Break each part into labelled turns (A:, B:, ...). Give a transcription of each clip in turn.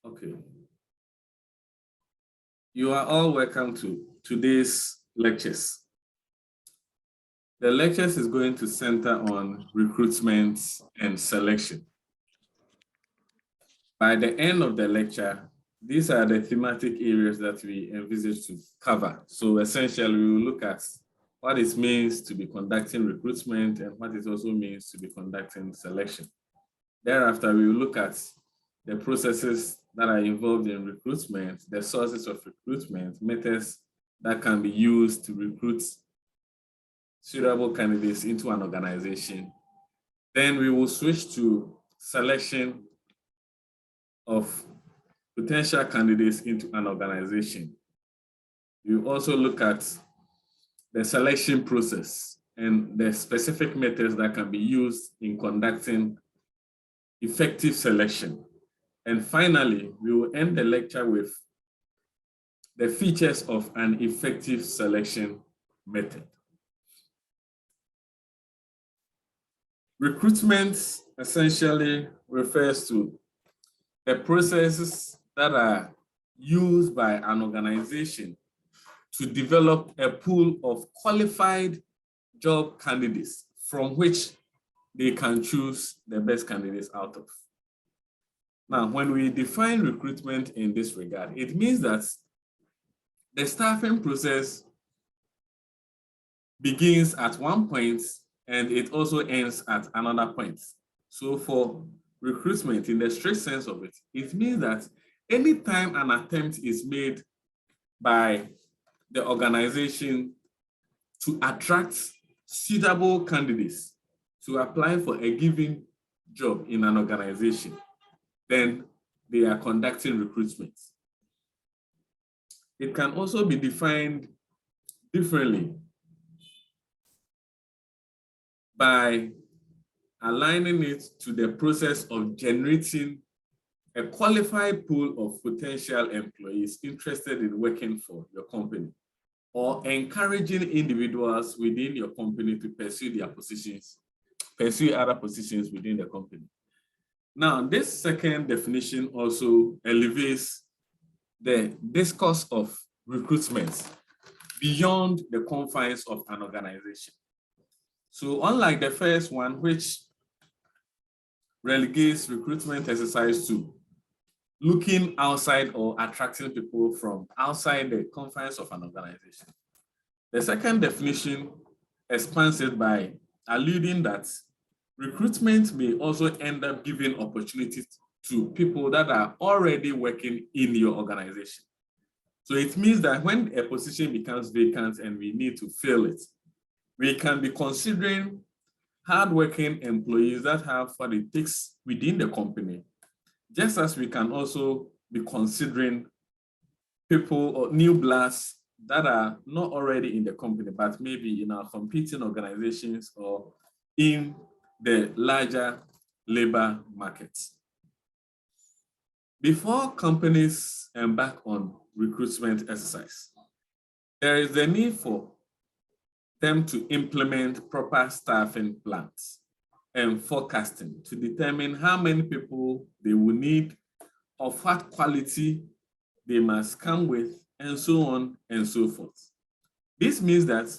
A: Okay. You are all welcome to today's lectures. The lectures is going to center on recruitment and selection. By the end of the lecture, these are the thematic areas that we envisage to cover. So essentially, we will look at what it means to be conducting recruitment and what it also means to be conducting selection. Thereafter, we will look at the processes that are involved in recruitment, the sources of recruitment, methods that can be used to recruit suitable candidates into an organization. Then we will switch to selection of potential candidates into an organization. We will also look at the selection process and the specific methods that can be used in conducting effective selection. And finally, we will end the lecture with the features of an effective selection method. Recruitment essentially refers to the processes that are used by an organization to develop a pool of qualified job candidates from which they can choose the best candidates out of. Now, when we define recruitment in this regard, it means that the staffing process begins at one point and it also ends at another point. So for recruitment, in the strict sense of it, it means that anytime an attempt is made by the organization to attract suitable candidates to apply for a given job in an organization, then they are conducting recruitment. It can also be defined differently by aligning it to the process of generating a qualified pool of potential employees interested in working for your company, or encouraging individuals within your company to pursue their positions, pursue other positions within the company. Now, this second definition also elevates the discourse of recruitment beyond the confines of an organization. So unlike the first one, which relegates recruitment exercise to looking outside or attracting people from outside the confines of an organization, the second definition expands it by alluding that recruitment may also end up giving opportunities to people that are already working in your organization. So it means that when a position becomes vacant and we need to fill it, we can be considering hardworking employees that have what it takes within the company, just as we can also be considering people or new bloods that are not already in the company, but maybe in our competing organizations or in the larger labor markets. Before companies embark on recruitment exercise, there is the need for them to implement proper staffing plans and forecasting to determine how many people they will need, of what quality they must come with, and so on and so forth. This means that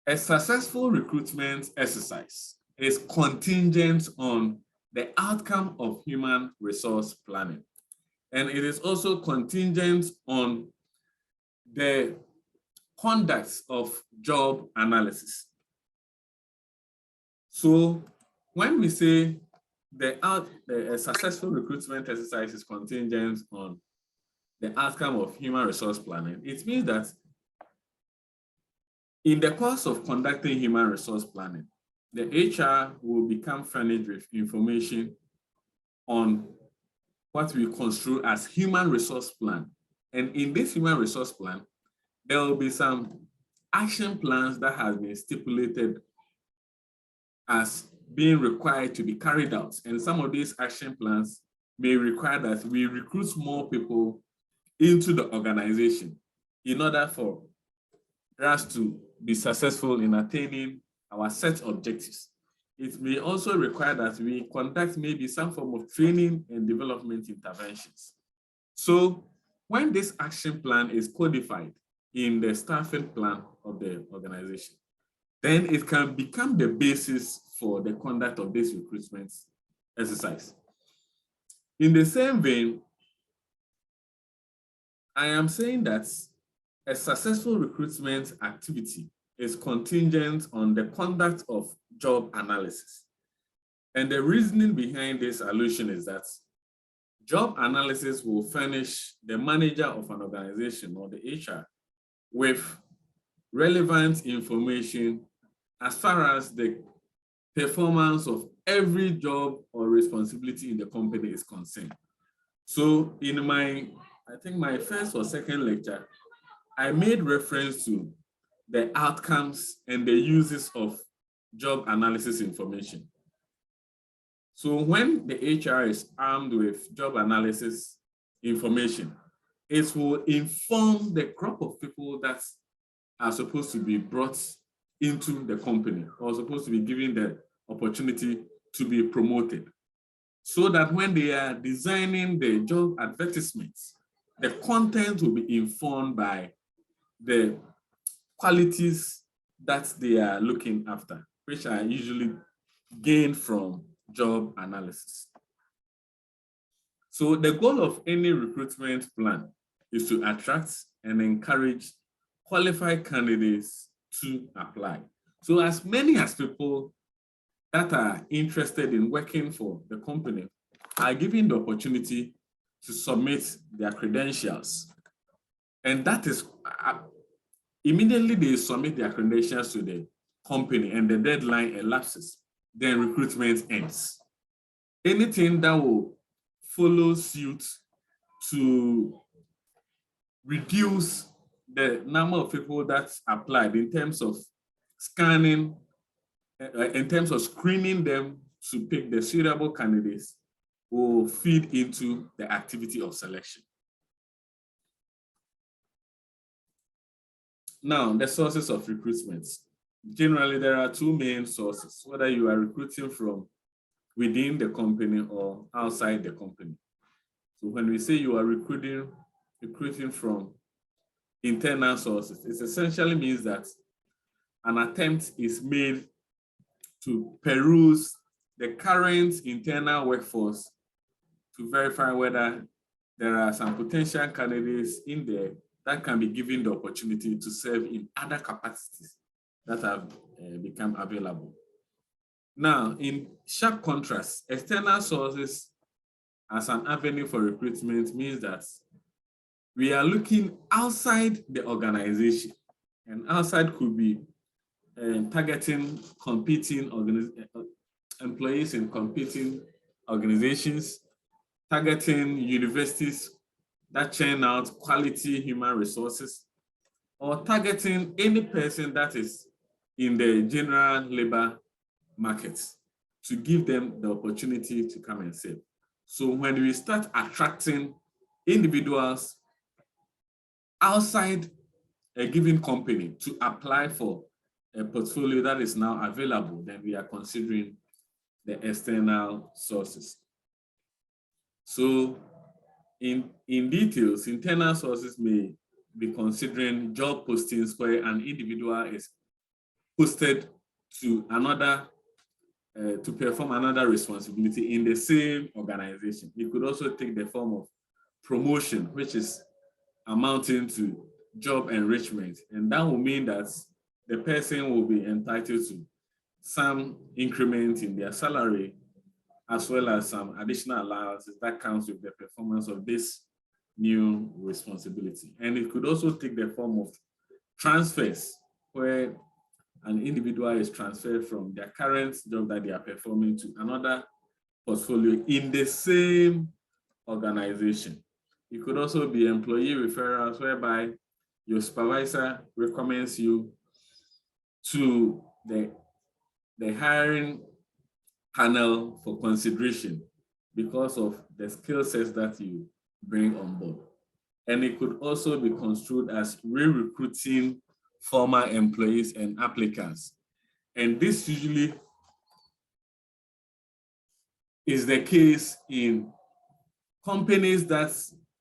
A: a successful recruitment exercise is contingent on the outcome of human resource planning. And it is also contingent on the conduct of job analysis. So when we say a successful recruitment exercise is contingent on the outcome of human resource planning, it means that in the course of conducting human resource planning, the HR will become furnished with information on what we construe as human resource plan. And in this human resource plan, there will be some action plans that have been stipulated as being required to be carried out. And some of these action plans may require that we recruit more people into the organization in order for us to be successful in attaining our set objectives. it may also require that we conduct maybe some form of training and development interventions. So when this action plan is codified in the staffing plan of the organization, then it can become the basis for the conduct of this recruitment exercise. In the same vein, I am saying that a successful recruitment activity is contingent on the conduct of job analysis. And the reasoning behind this allusion is that job analysis will furnish the manager of an organization or the HR with relevant information as far as the performance of every job or responsibility in the company is concerned. So in I think my first or second lecture, I made reference to the outcomes and the uses of job analysis information. So when the HR is armed with job analysis information, it will inform the crop of people that are supposed to be brought into the company or supposed to be given the opportunity to be promoted, so that when they are designing the job advertisements, the content will be informed by the qualities that they are looking after, which are usually gained from job analysis. So the goal of any recruitment plan is to attract and encourage qualified candidates to apply. So as many as people that are interested in working for the company are given the opportunity to submit their credentials. And that is, immediately they submit their credentials to the company and the deadline elapses, then recruitment ends. Anything that will follow suit to reduce the number of people that applied in terms of scanning, in terms of screening them to pick the suitable candidates, will feed into the activity of selection. Now, the sources of recruitment. Generally, there are two main sources, whether you are recruiting from within the company or outside the company. So when we say you are recruiting from internal sources, it essentially means that an attempt is made to peruse the current internal workforce to verify whether there are some potential candidates in there that can be given the opportunity to serve in other capacities that have become available. Now, in sharp contrast, external sources as an avenue for recruitment means that we are looking outside the organization, and outside could be targeting competing employees in competing organizations, targeting universities that churn out quality human resources, or targeting any person that is in the general labor market to give them the opportunity to come and serve. So when we start attracting individuals outside a given company to apply for a portfolio that is now available, then we are considering the external sources. So in details, internal sources may be considering job postings where an individual is posted to another, to perform another responsibility in the same organization. It could also take the form of promotion, which is amounting to job enrichment. And that will mean that the person will be entitled to some increment in their salary, as well as some additional allowances that comes with the performance of this new responsibility. And it could also take the form of transfers, where an individual is transferred from their current job that they are performing to another portfolio in the same organization. It could also be employee referrals, whereby your supervisor recommends you to the hiring panel for consideration because of the skill sets that you bring on board. And it could also be construed as re-recruiting former employees and applicants. And this usually is the case in companies that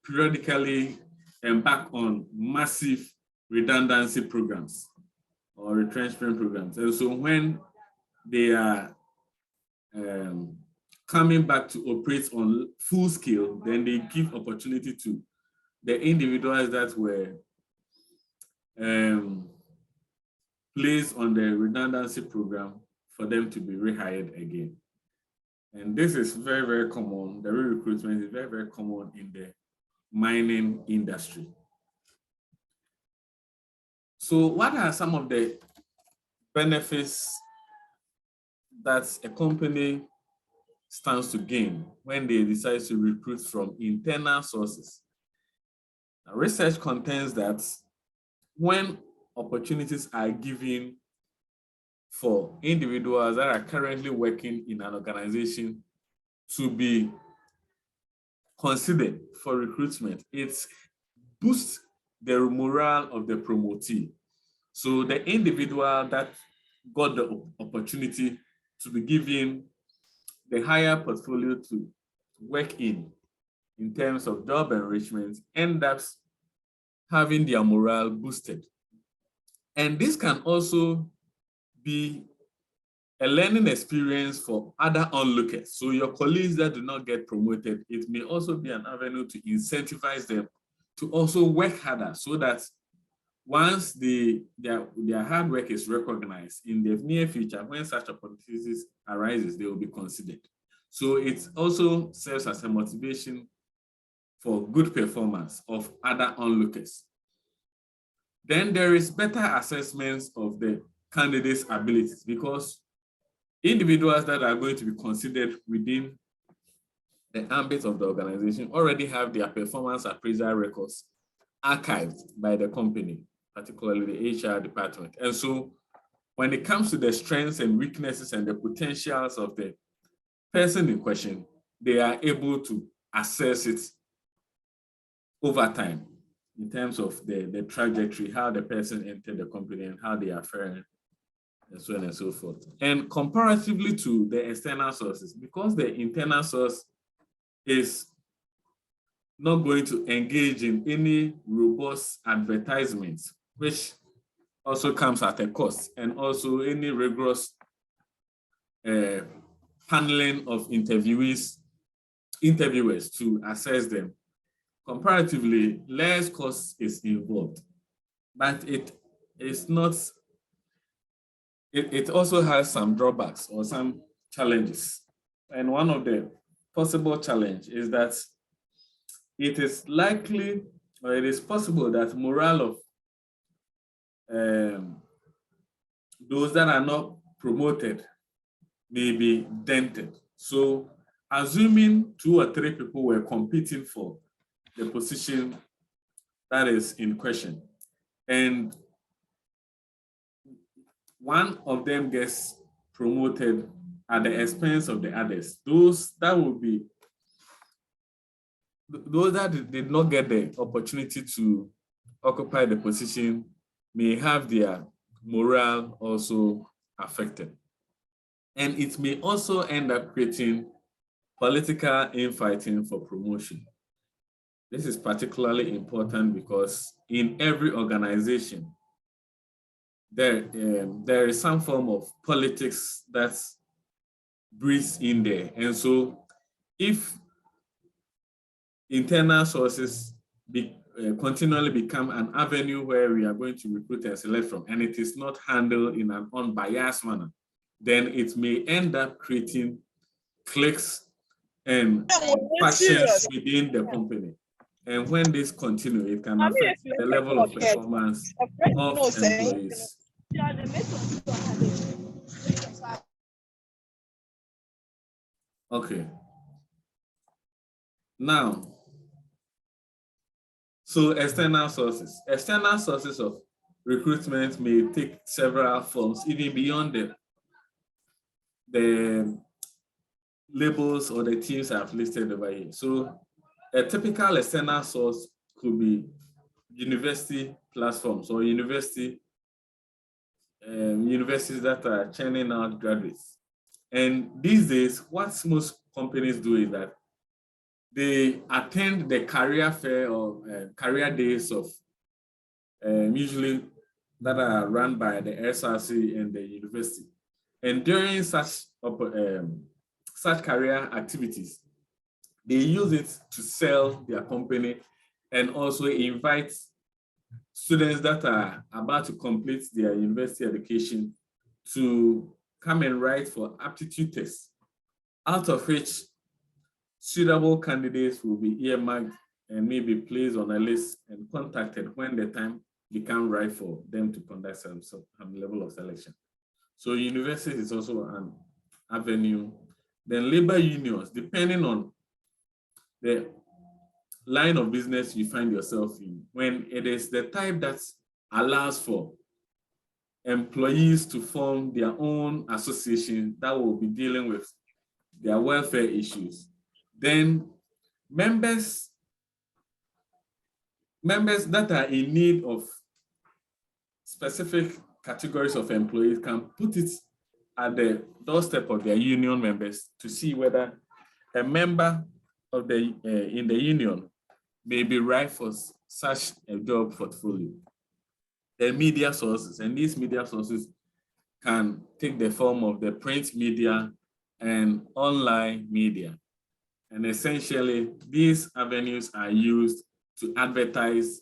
A: periodically embark on massive redundancy programs or retrenchment programs. And so when they are coming back to operate on full scale, then they give opportunity to the individuals that were placed on the redundancy program for them to be rehired again. And this is very, very common. The recruitment is very, very common in the mining industry. So what are some of the benefits that a company stands to gain when they decide to recruit from internal sources? Now, research contends that when opportunities are given for individuals that are currently working in an organization to be considered for recruitment, it boosts the morale of the promotee. So the individual that got the opportunity to be given the higher portfolio to work in terms of job enrichment, end up having their morale boosted. And this can also be a learning experience for other onlookers. So your colleagues that do not get promoted, it may also be an avenue to incentivize them to also work harder, so that once their hard work is recognized in the near future, when such opportunities arises, they will be considered. So it also serves as a motivation for good performance of other onlookers. Then there is better assessments of the candidates' abilities, because individuals that are going to be considered within the ambit of the organization already have their performance appraisal records archived by the company, particularly the HR department. And so when it comes to the strengths and weaknesses and the potentials of the person in question, they are able to assess it over time in terms of the trajectory, how the person entered the company and how they are faring, and so on and so forth. And comparatively to the external sources, because the internal source is not going to engage in any robust advertisements, which also comes at a cost, and also any rigorous paneling of interviewers to assess them. Comparatively, less cost is involved, but it is not. It also has some drawbacks or some challenges. And one of the possible challenge is that it is likely, or it is possible, that morale of those that are not promoted may be dented. So assuming 2 or 3 people were competing for the position that is in question, and one of them gets promoted at the expense of the others, those that did not get the opportunity to occupy the position may have their morale also affected. And it may also end up creating political infighting for promotion. This is particularly important because in every organization, there is some form of politics that breathes in there. And so if internal sources continually become an avenue where we are going to recruit and select from, and it is not handled in an unbiased manner, then it may end up creating cliques and factions within the company. And when this continues, it can affect the level of performance of employees. Okay. Now, so external sources. External sources of recruitment may take several forms, even beyond the labels or the teams I've listed over here. So a typical external source could be university platforms or universities that are churning out graduates. And these days, what's most companies do is that they attend the career fair or career days of usually that are run by the SRC and the university. And during such career activities, they use it to sell their company and also invite students that are about to complete their university education to come and write for aptitude tests, out of which suitable candidates will be earmarked and maybe placed on a list and contacted when the time becomes right for them to conduct some level of selection. So university is also an avenue. Then labor unions, depending on the line of business you find yourself in, when it is the type that allows for employees to form their own association that will be dealing with their welfare issues, then members that are in need of specific categories of employees can put it at the doorstep of their union members to see whether a member of the in the union may be right for such a job portfolio. The media sources, and these media sources can take the form of the print media and online media. And essentially, these avenues are used to advertise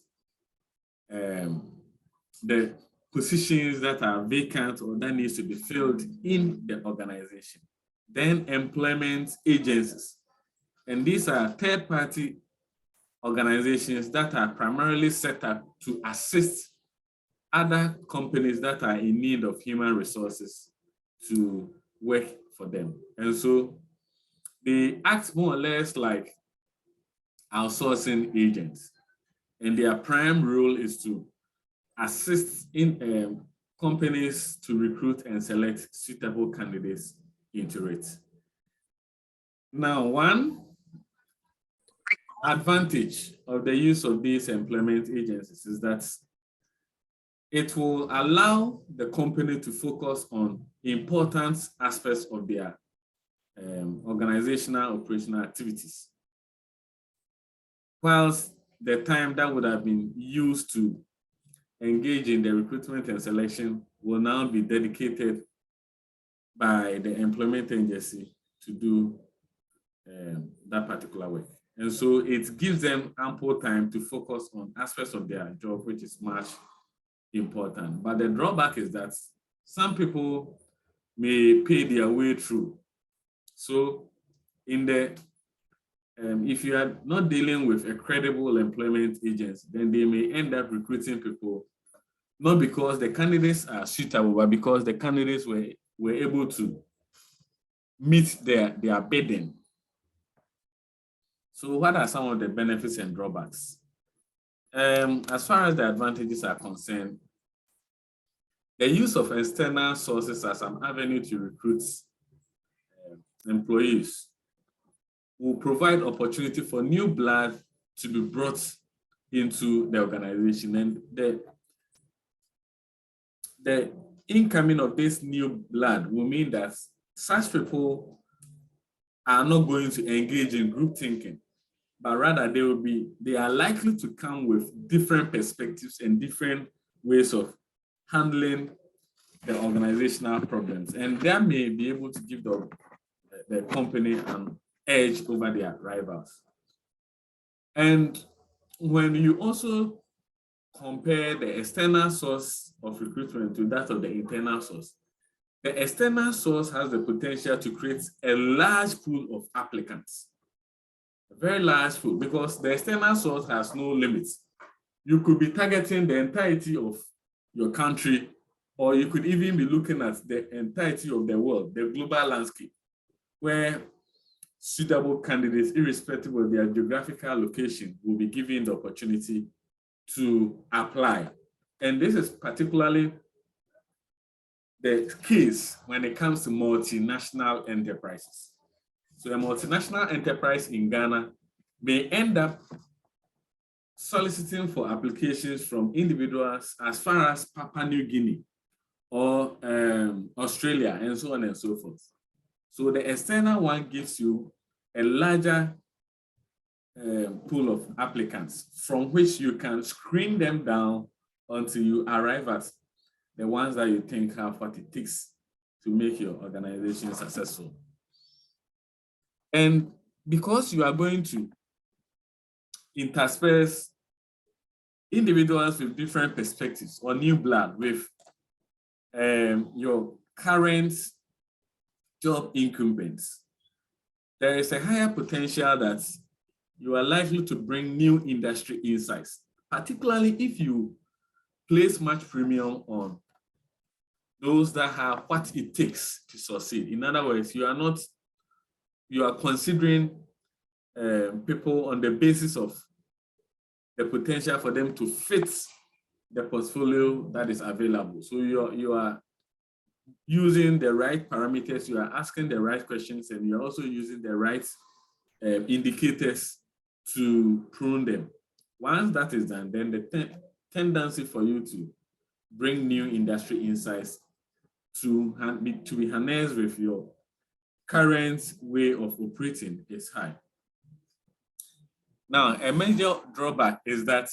A: the positions that are vacant or that needs to be filled in the organization. Then employment agencies. And these are third-party organizations that are primarily set up to assist other companies that are in need of human resources to work for them. And so they act more or less like outsourcing agents. And their prime role is to assist in companies to recruit and select suitable candidates into it. Now, one advantage of the use of these employment agencies is that it will allow the company to focus on important aspects of their organizational operational activities, whilst the time that would have been used to engage in the recruitment and selection will now be dedicated by the employment agency to do that particular work. And so it gives them ample time to focus on aspects of their job, which is much important. But the drawback is that some people may pay their way through. So in the if you are not dealing with a credible employment agency, then they may end up recruiting people, not because the candidates are suitable, but because the candidates were able to meet their bidding. So what are some of the benefits and drawbacks? As far as the advantages are concerned, the use of external sources as an avenue to recruit employees will provide opportunity for new blood to be brought into the organization. And the incoming of this new blood will mean that such people are not going to engage in group thinking, but rather they are likely to come with different perspectives and different ways of handling the organizational problems. And that may be able to give the company an edge over their rivals. And when you also compare the external source of recruitment to that of the internal source, the external source has the potential to create a large pool of applicants, a very large pool, because the external source has no limits. You could be targeting the entirety of your country, or you could even be looking at the entirety of the world, the global landscape, where suitable candidates, irrespective of their geographical location, will be given the opportunity to apply. And this is particularly the case when it comes to multinational enterprises. So a multinational enterprise in Ghana may end up soliciting for applications from individuals as far as Papua New Guinea or Australia, and so on and so forth. So the external one gives you a larger pool of applicants from which you can screen them down until you arrive at the ones that you think have what it takes to make your organization successful. And because you are going to intersperse individuals with different perspectives or new blood with your current job incumbents, there is a higher potential that you are likely to bring new industry insights, particularly if you place much premium on those that have what it takes to succeed. In other words, you are considering people on the basis of the potential for them to fit the portfolio that is available. So you are using the right parameters, you are asking the right questions, and you're also using the right indicators to prune them. Once that is done, then the tendency for you to bring new industry insights to be harnessed with your current way of operating is high. Now, a major drawback is that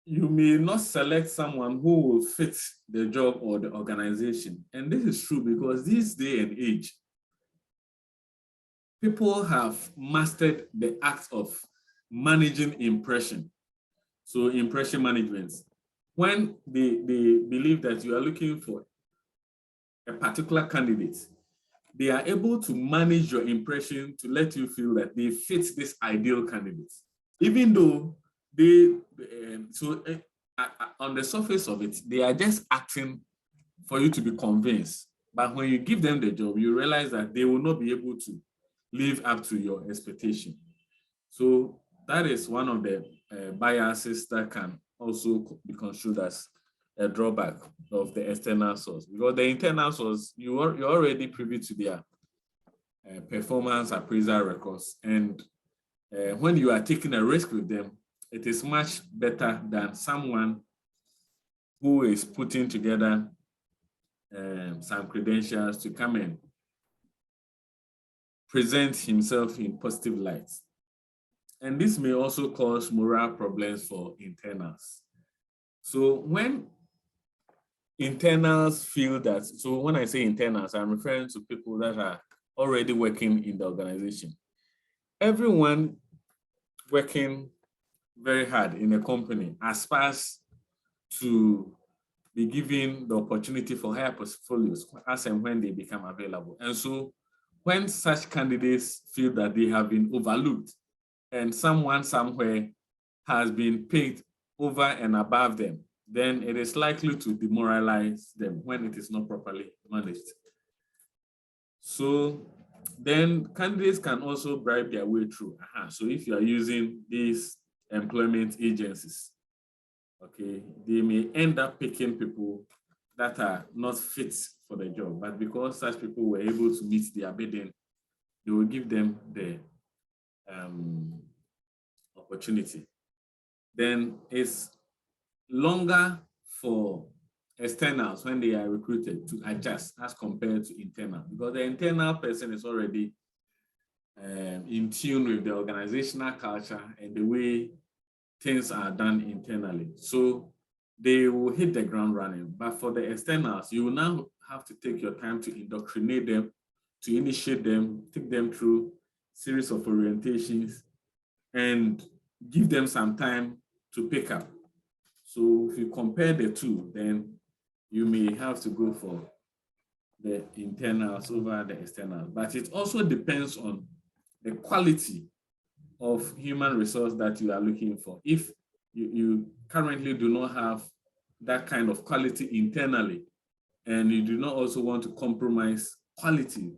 A: you may not select someone who will fit the job or the organization. And this is true because this day and age, people have mastered the act of managing impression. So impression management. When they believe that you are looking for a particular candidate, they are able to manage your impression to let you feel that they fit this ideal candidate. Even though on the surface of it, they are just acting for you to be convinced. But when you give them the job, you realize that they will not be able to live up to your expectation. So that is one of the biases that can also be construed as a drawback of the external source. Because the internal source, you're already privy to their performance appraisal records. And when you are taking a risk with them, it is much better than someone who is putting together some credentials to come and present himself in positive light. And this may also cause morale problems for internals. So when internals feel that, so when I say internals, I'm referring to people that are already working in the organization. Everyone working very hard in a company aspires to be given the opportunity for higher portfolios as and when they become available. And so when such candidates feel that they have been overlooked and someone somewhere has been paid over and above them, then it is likely to demoralize them when it is not properly managed. So then candidates can also bribe their way through. So if you are using these employment agencies, okay, they may end up picking people that are not fit for the job, but because such people were able to meet their bidding, they will give them the opportunity. Then it's longer for externals when they are recruited to adjust as compared to internal, because the internal person is already in tune with the organizational culture and the way things are done internally. So they will hit the ground running. But for the externals, you will now have to take your time to indoctrinate them, to initiate them, take them through a series of orientations, and give them some time to pick up. So if you compare the two, then you may have to go for the internals over the externals. But it also depends on the quality of human resource that you are looking for. If you currently do not have that kind of quality internally, and you do not also want to compromise quality,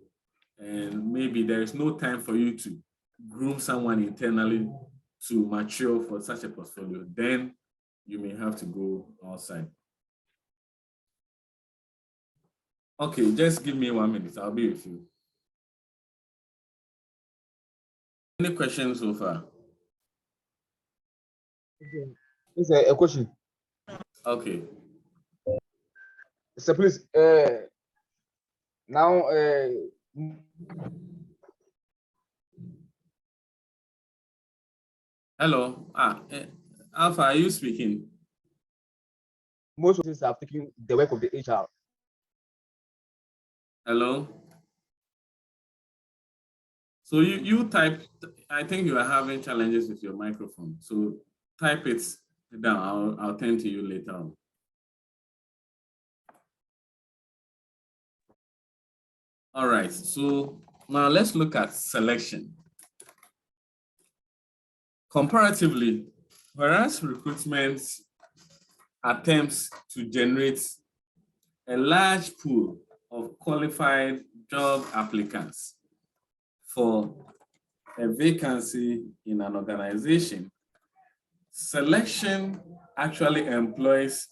A: and maybe there is no time for you to groom someone internally to mature for such a portfolio, then you may have to go outside. Okay, just give me 1 minute. I'll be with you. Any questions so far?
B: It's a question.
A: Okay.
B: So please, now
A: Hello. Alpha, are you speaking?
B: Most of these have taken the work of the HR.
A: Hello. So you type, I think you are having challenges with your microphone. So type it down. I'll turn to you later on. All right. So now let's look at selection. Comparatively, whereas recruitment attempts to generate a large pool of qualified job applicants for a vacancy in an organization, selection actually employs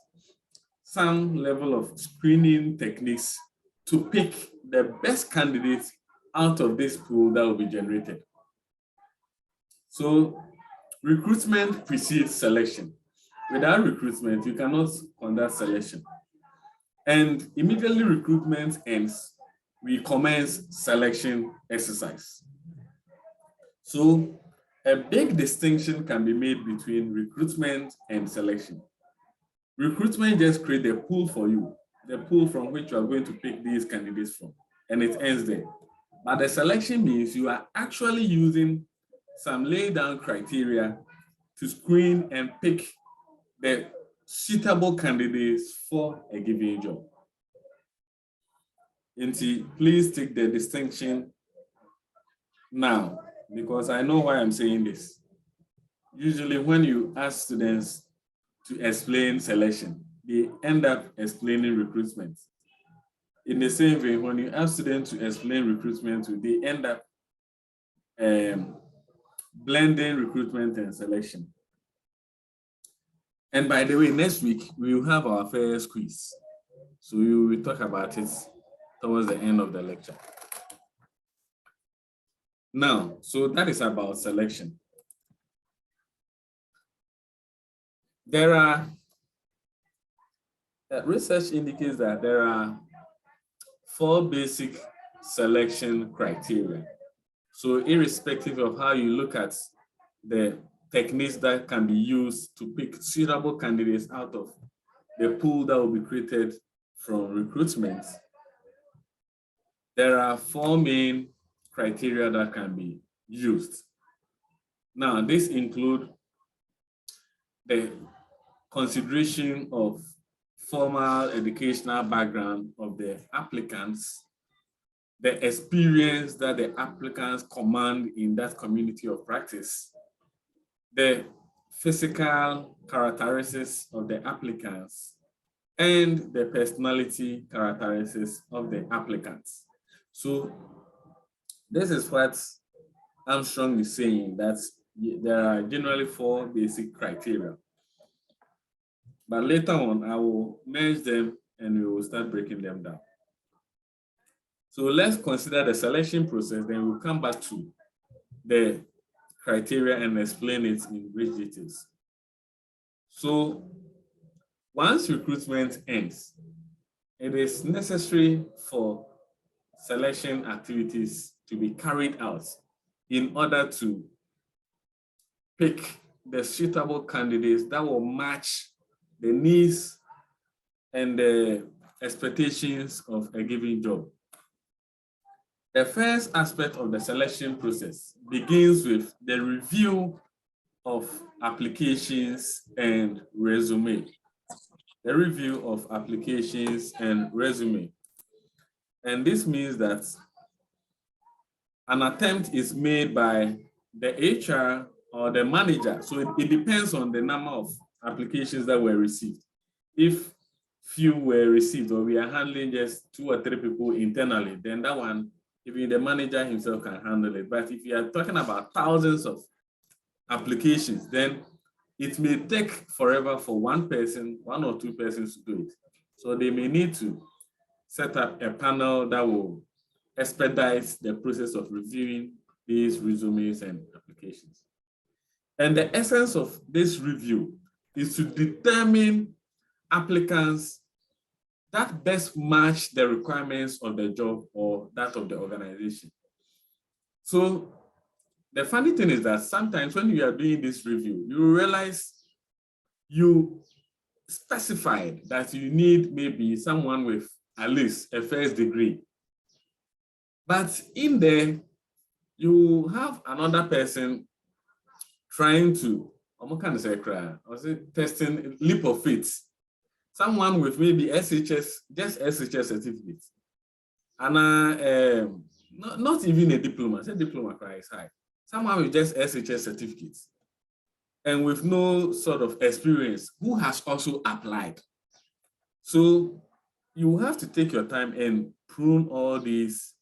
A: some level of screening techniques to pick the best candidates out of this pool that will be generated. So recruitment precedes selection. Without recruitment, you cannot conduct selection. And immediately recruitment ends, we commence selection exercise. So a big distinction can be made between recruitment and selection. Recruitment just creates a pool for you, the pool from which you are going to pick these candidates from, and it ends there. But the selection means you are actually using some laid down criteria to screen and pick the suitable candidates for a given job. Inti, please take the distinction now, because I know why I'm saying this. Usually when you ask students to explain selection, they end up explaining recruitment. In the same way, when you ask students to explain recruitment, they end up blending recruitment and selection. And by the way, next week, we will have our first quiz. So we will talk about it towards the end of the lecture. Now, so that is about selection. There are, research indicates that there are 4 basic selection criteria. So irrespective of how you look at the techniques that can be used to pick suitable candidates out of the pool that will be created from recruitment, there are 4 main criteria that can be used. Now, this include the consideration of formal educational background of the applicants, the experience that the applicants command in that community of practice, the physical characteristics of the applicants, and the personality characteristics of the applicants. So this is what Armstrong is saying, that there are generally 4 basic criteria. But later on, I will merge them and we will start breaking them down. So let's consider the selection process, then we'll come back to the criteria and explain it in great details. So once recruitment ends, it is necessary for selection activities to be carried out in order to pick the suitable candidates that will match the needs and the expectations of a given job. The first aspect of the selection process begins with the review of applications and resume. The review of applications and resume. And this means that an attempt is made by the HR or the manager. So it depends on the number of applications that were received. If few were received or we are handling just 2 or 3 people internally, then that one, even the manager himself can handle it. But if you are talking about thousands of applications, then it may take forever for 1 person, 1 or 2 persons to do it. So they may need to set up a panel that will expedite the process of reviewing these resumes and applications. And the essence of this review is to determine applicants that best match the requirements of the job or that of the organization. So the funny thing is that sometimes when you are doing this review, you realize you specified that you need maybe someone with at least a first degree. But in there, you have another person trying to, testing leap of faith. Someone with maybe SHS, just SHS certificate. And not even a diploma, say diploma is high. Someone with just SHS certificates and with no sort of experience who has also applied. So you have to take your time and prune all these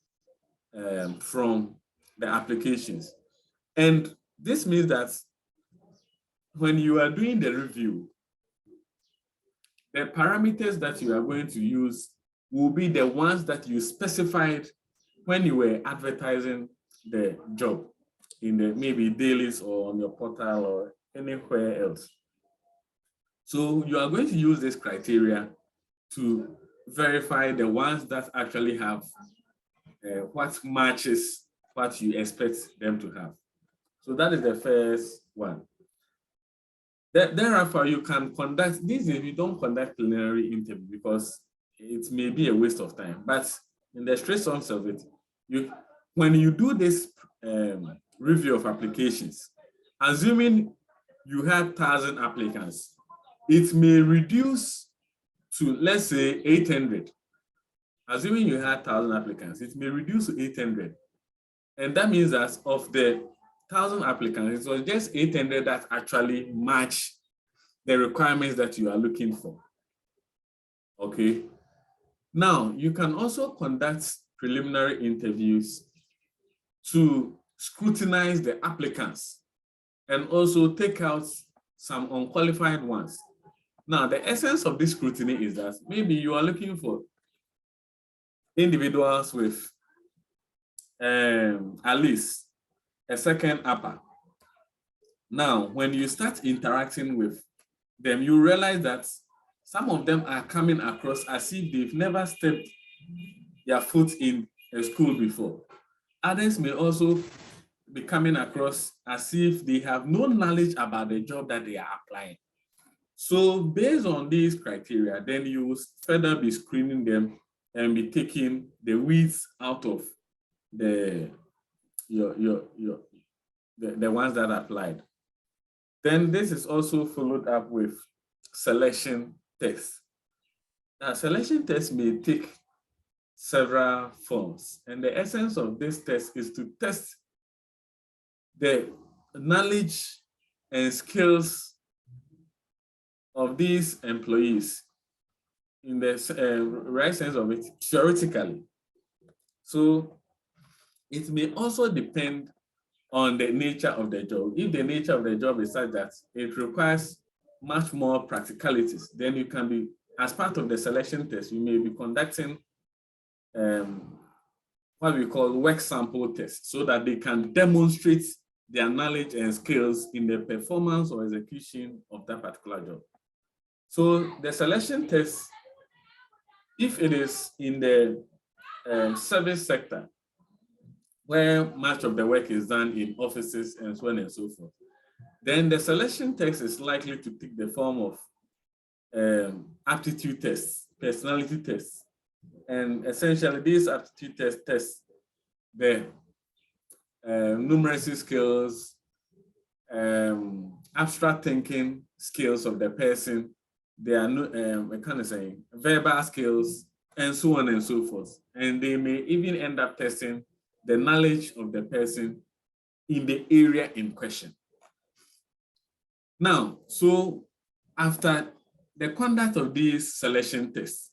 A: from the applications. And this means that when you are doing the review, the parameters that you are going to use will be the ones that you specified when you were advertising the job in the maybe dailies or on your portal or anywhere else. So you are going to use this criteria to verify the ones that actually have what matches what you expect them to have. So that is the first one. Thereafter, you can conduct this if you don't conduct preliminary interview because it may be a waste of time. But in the straight sense of it, when you do this review of applications, assuming you had 1,000 applicants, it may reduce to, let's say, 800. Assuming you had 1,000 applicants, it may reduce to 800. And that means that of the 1,000 applicants, it was just 800 that actually match the requirements that you are looking for. Okay. Now, you can also conduct preliminary interviews to scrutinize the applicants and also take out some unqualified ones. Now, the essence of this scrutiny is that maybe you are looking for individuals with at least a second upper. Now, when you start interacting with them, you realize that some of them are coming across as if they've never stepped their foot in a school before. Others may also be coming across as if they have no knowledge about the job that they are applying. So based on these criteria, then you will further be screening them and be taking the weeds out of the ones that applied. Then this is also followed up with selection tests. Now, selection tests may take several forms, and the essence of this test is to test the knowledge and skills of these employees in the right sense of it, theoretically. So it may also depend on the nature of the job. If the nature of the job is such that it requires much more practicalities, then you can be, as part of the selection test, you may be conducting what we call work sample tests so that they can demonstrate their knowledge and skills in the performance or execution of that particular job. So the selection test, if it is in the service sector, where much of the work is done in offices and so on and so forth, then the selection test is likely to take the form of aptitude tests, personality tests. And essentially, these aptitude tests test the numeracy skills, abstract thinking skills of the person, their verbal skills, and so on and so forth. And they may even end up testing the knowledge of the person in the area in question. Now, so after the conduct of these selection tests,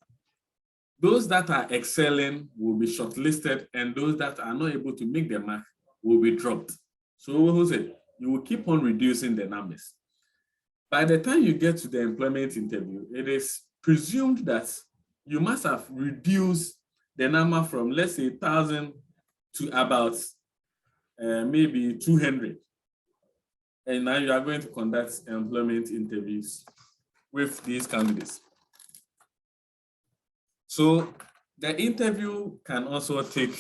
A: those that are excelling will be shortlisted, and those that are not able to make the mark will be dropped. So you will keep on reducing the numbers. By the time you get to the employment interview, it is presumed that you must have reduced the number from, let's say, 1,000 to about maybe 200. And now you are going to conduct employment interviews with these candidates. So the interview can also take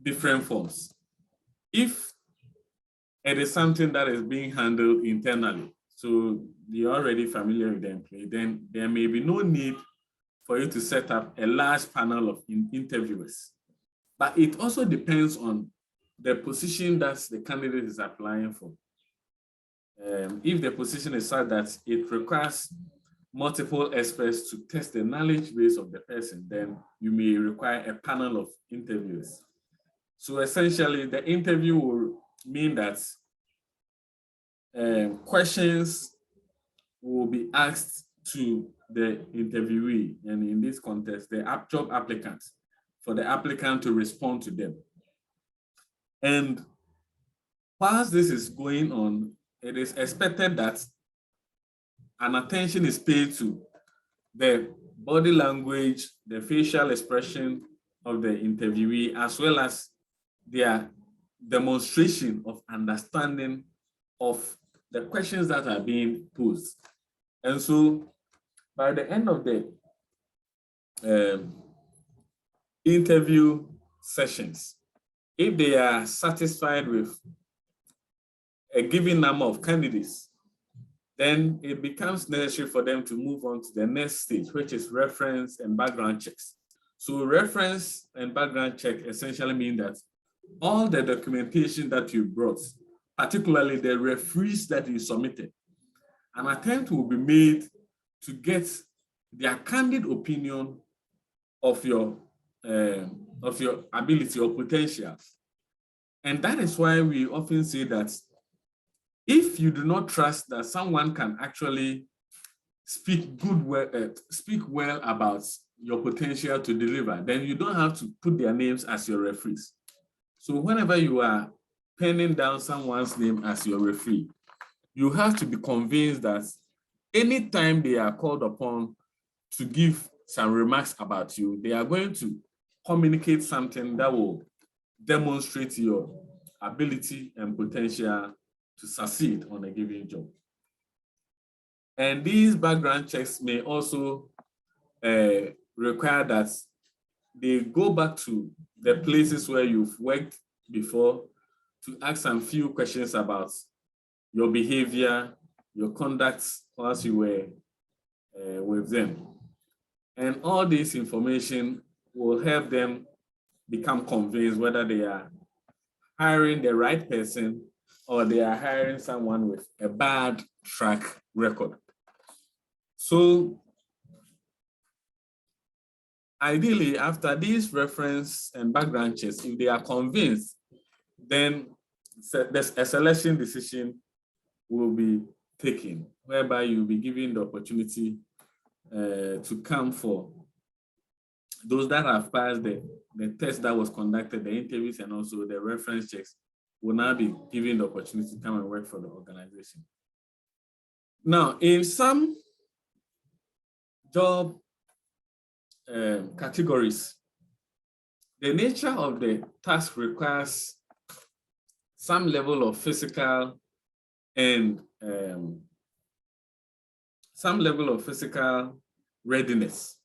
A: different forms. If it is something that is being handled internally. So you're already familiar with the employee, then there may be no need for you to set up a large panel of interviewers. But it also depends on the position that the candidate is applying for. If the position is such that it requires multiple experts to test the knowledge base of the person, then you may require a panel of interviewers. So essentially, the interview will mean that questions will be asked to the interviewee, and in this context, the job applicant, for the applicant to respond to them. And whilst this is going on, it is expected that an attention is paid to the body language, the facial expression of the interviewee, as well as their demonstration of understanding of the questions that are being posed. And so by the end of the interview sessions, if they are satisfied with a given number of candidates, then it becomes necessary for them to move on to the next stage, which is reference and background checks. So reference and background check essentially mean that all the documentation that you brought, particularly the referees that you submitted, an attempt will be made to get their candid opinion of your ability or potential. And that is why we often say that if you do not trust that someone can actually speak well about your potential to deliver, then you don't have to put their names as your referees. So whenever you are penning down someone's name as your referee, you have to be convinced that anytime they are called upon to give some remarks about you, they are going to communicate something that will demonstrate your ability and potential to succeed on a given job. And these background checks may also require that they go back to the places where you've worked before to ask some few questions about your behavior, your conduct whilst you were with them. And all this information will help them become convinced whether they are hiring the right person or they are hiring someone with a bad track record. So ideally, after these reference and background checks, if they are convinced, then a selection decision will be taken, whereby you'll be given the opportunity to come for those that have passed the test that was conducted, the interviews, and also the reference checks will now be given the opportunity to come and work for the organization. Now, in some job categories, the nature of the task requires some level of physical and readiness.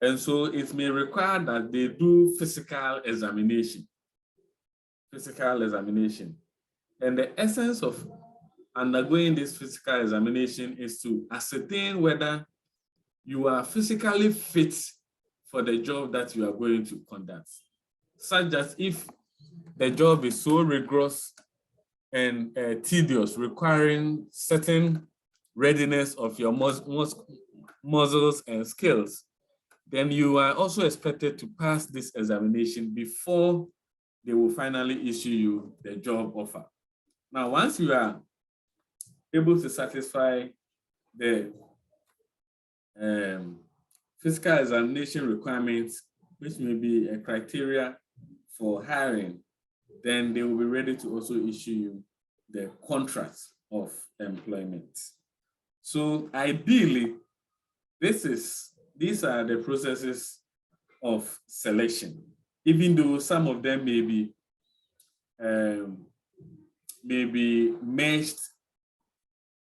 A: And so it may require that they do physical examination. And the essence of undergoing this physical examination is to ascertain whether you are physically fit for the job that you are going to conduct. Such that if the job is so rigorous and tedious, requiring certain readiness of your muscles and skills, then you are also expected to pass this examination before they will finally issue you the job offer. Now, once you are able to satisfy the physical examination requirements, which may be a criteria for hiring, then they will be ready to also issue you the contract of employment. So ideally, these are the processes of selection, even though some of them may be meshed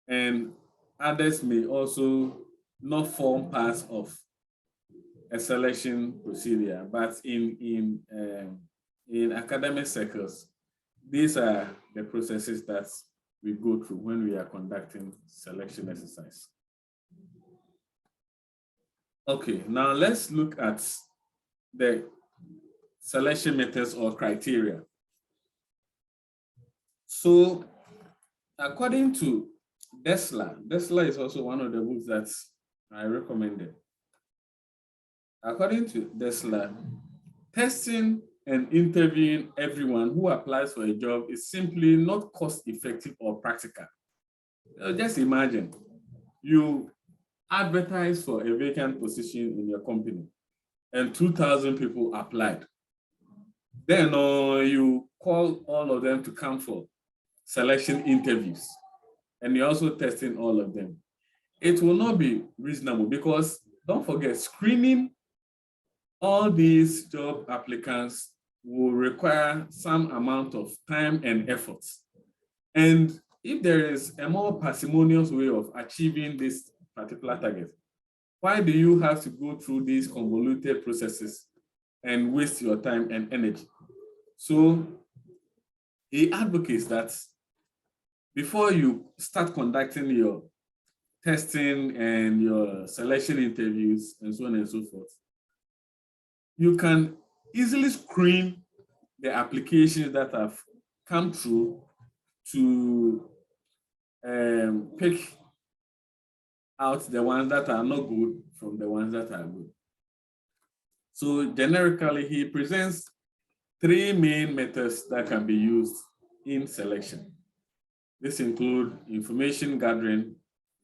A: and others may also not form part of a selection procedure. But in academic circles, these are the processes that we go through when we are conducting selection exercise. Okay, now let's look at the selection methods or criteria. So according to Dessler is also one of the books that I recommended. According to Dessler, testing and interviewing everyone who applies for a job is simply not cost-effective or practical. Just imagine, you advertise for a vacant position in your company and 2,000 people applied. Then you call all of them to come for selection interviews, and you're also testing all of them. It will not be reasonable because don't forget, screening all these job applicants will require some amount of time and effort. And if there is a more parsimonious way of achieving this particular target, why do you have to go through these convoluted processes and waste your time and energy? So he advocates that before you start conducting your testing and your selection interviews and so on and so forth, you can easily screen the applications that have come through to pick out the ones that are not good from the ones that are good. So generically, he presents three main methods that can be used in selection. This include information gathering,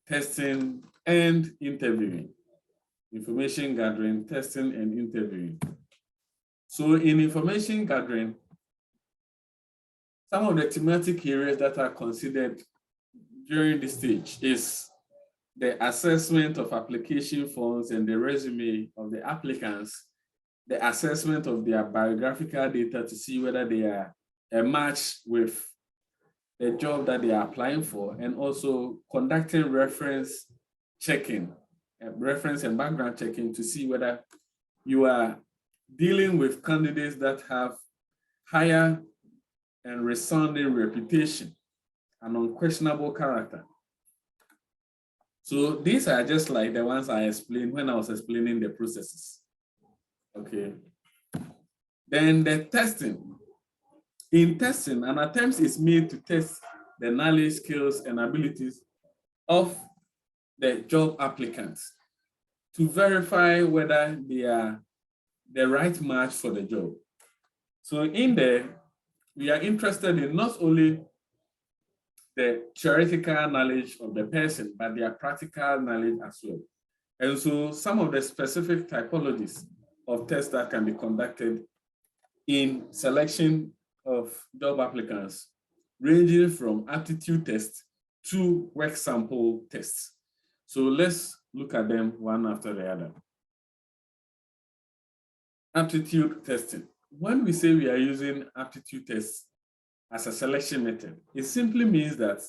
A: testing, and interviewing. Information gathering, testing, and interviewing. So in information gathering, some of the thematic areas that are considered during this stage is the assessment of application forms and the resume of the applicants, the assessment of their biographical data to see whether they are a match with the job that they are applying for, and also conducting reference checking, reference and background checking to see whether you are dealing with candidates that have higher and resounding reputation and unquestionable character. So these are just like the ones I explained when I was explaining the processes. Okay. Then the testing. In testing, an attempt is made to test the knowledge, skills, and abilities of the job applicants to verify whether they are the right match for the job. So in there, we are interested in not only the theoretical knowledge of the person, but their practical knowledge as well. And so some of the specific typologies of tests that can be conducted in selection of job applicants, ranging from aptitude tests to work sample tests. So let's look at them one after the other. Aptitude testing. When we say we are using aptitude tests as a selection method, it simply means that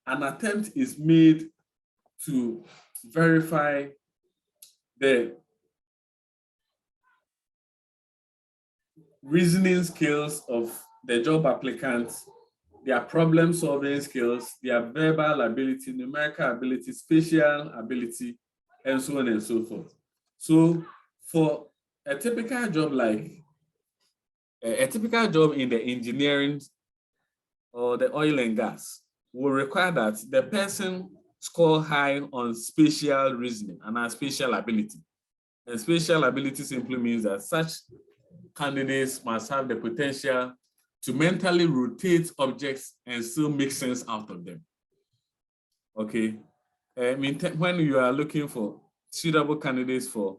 A: an attempt is made to verify the reasoning skills of the job applicants, their problem-solving skills, their verbal ability, numerical ability, spatial ability, and so on and so forth. So for a typical job like a typical job in the engineering or the oil and gas will require that the person score high on spatial reasoning and our spatial ability. And spatial ability simply means that such candidates must have the potential to mentally rotate objects and still make sense out of them. Okay. When you are looking for suitable candidates for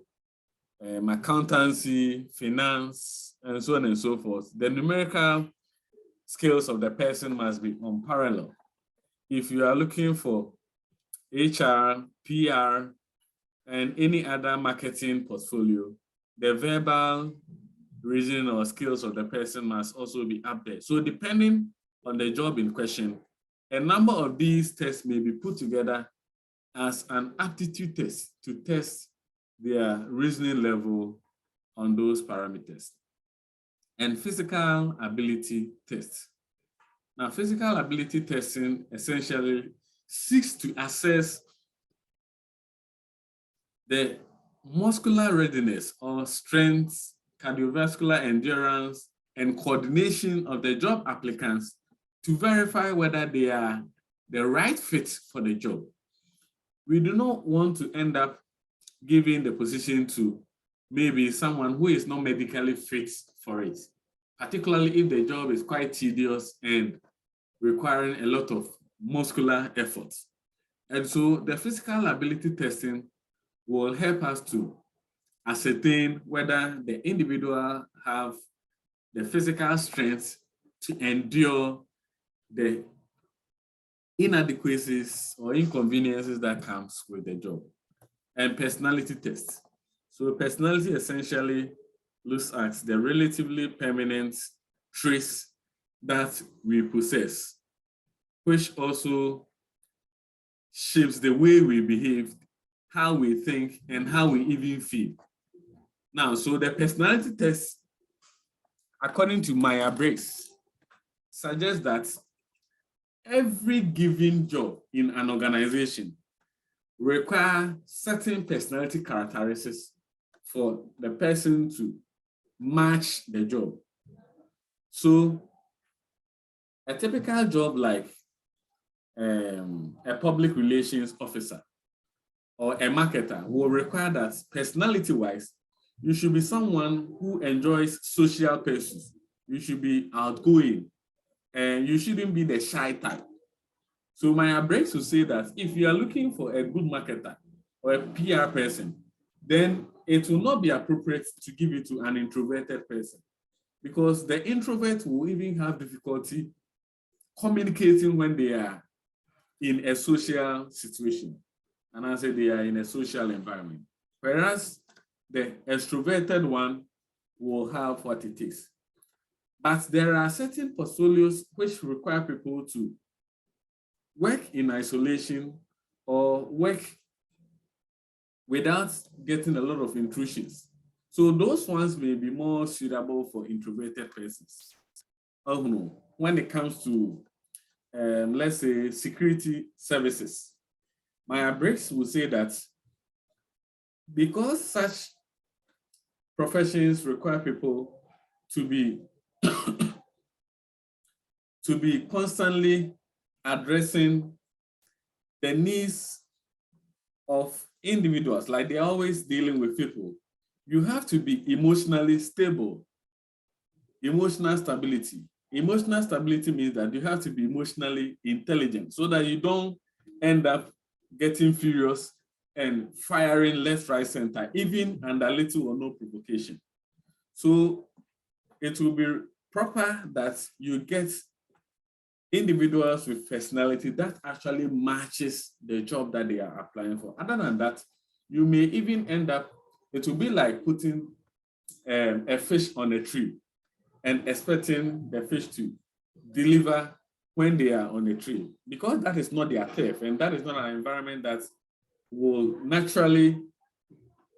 A: accountancy, finance, and so on and so forth, the numerical skills of the person must be unparalleled. If you are looking for HR, PR, and any other marketing portfolio, the verbal reasoning or skills of the person must also be up there. So depending on the job in question, a number of these tests may be put together as an aptitude test to test their reasoning level on those parameters. And physical ability tests. Now, physical ability testing essentially seeks to assess the muscular readiness or strength, cardiovascular endurance, and coordination of the job applicants to verify whether they are the right fit for the job. We do not want to end up giving the position to maybe someone who is not medically fit for it, particularly if the job is quite tedious and requiring a lot of muscular effort. And so the physical ability testing will help us to ascertain whether the individual have the physical strength to endure the inadequacies or inconveniences that comes with the job. And personality test. So personality essentially looks at the relatively permanent traits that we possess, which also shapes the way we behave, how we think, and how we even feel. Now, so the personality test, according to Myers-Briggs, suggests that every given job in an organization requires certain personality characteristics for the person to match the job. So a typical job like a public relations officer or a marketer will require that personality-wise, you should be someone who enjoys social pursuits. You should be outgoing, and you shouldn't be the shy type. So Myers-Briggs will say that if you are looking for a good marketer or a PR person, then it will not be appropriate to give it to an introverted person, because the introvert will even have difficulty communicating when they are in a social situation. And I say they are in a social environment. Whereas the extroverted one will have what it takes. But there are certain portfolios which require people to work in isolation or work without getting a lot of intrusions. So those ones may be more suitable for introverted persons. When it comes to, let's say, security services, Myers-Briggs will say that because such professions require people to be to be constantly addressing the needs of individuals, like they're always dealing with people, you have to be emotionally stable. Emotional stability. Emotional stability means that you have to be emotionally intelligent so that you don't end up getting furious and firing left, right, center, even under little or no provocation. So it will be proper that you get individuals with personality that actually matches the job that they are applying for. Other than that, you may even end up, it will be like putting a fish on a tree and expecting the fish to deliver when they are on a tree, because that is not their turf, and that is not an environment that will naturally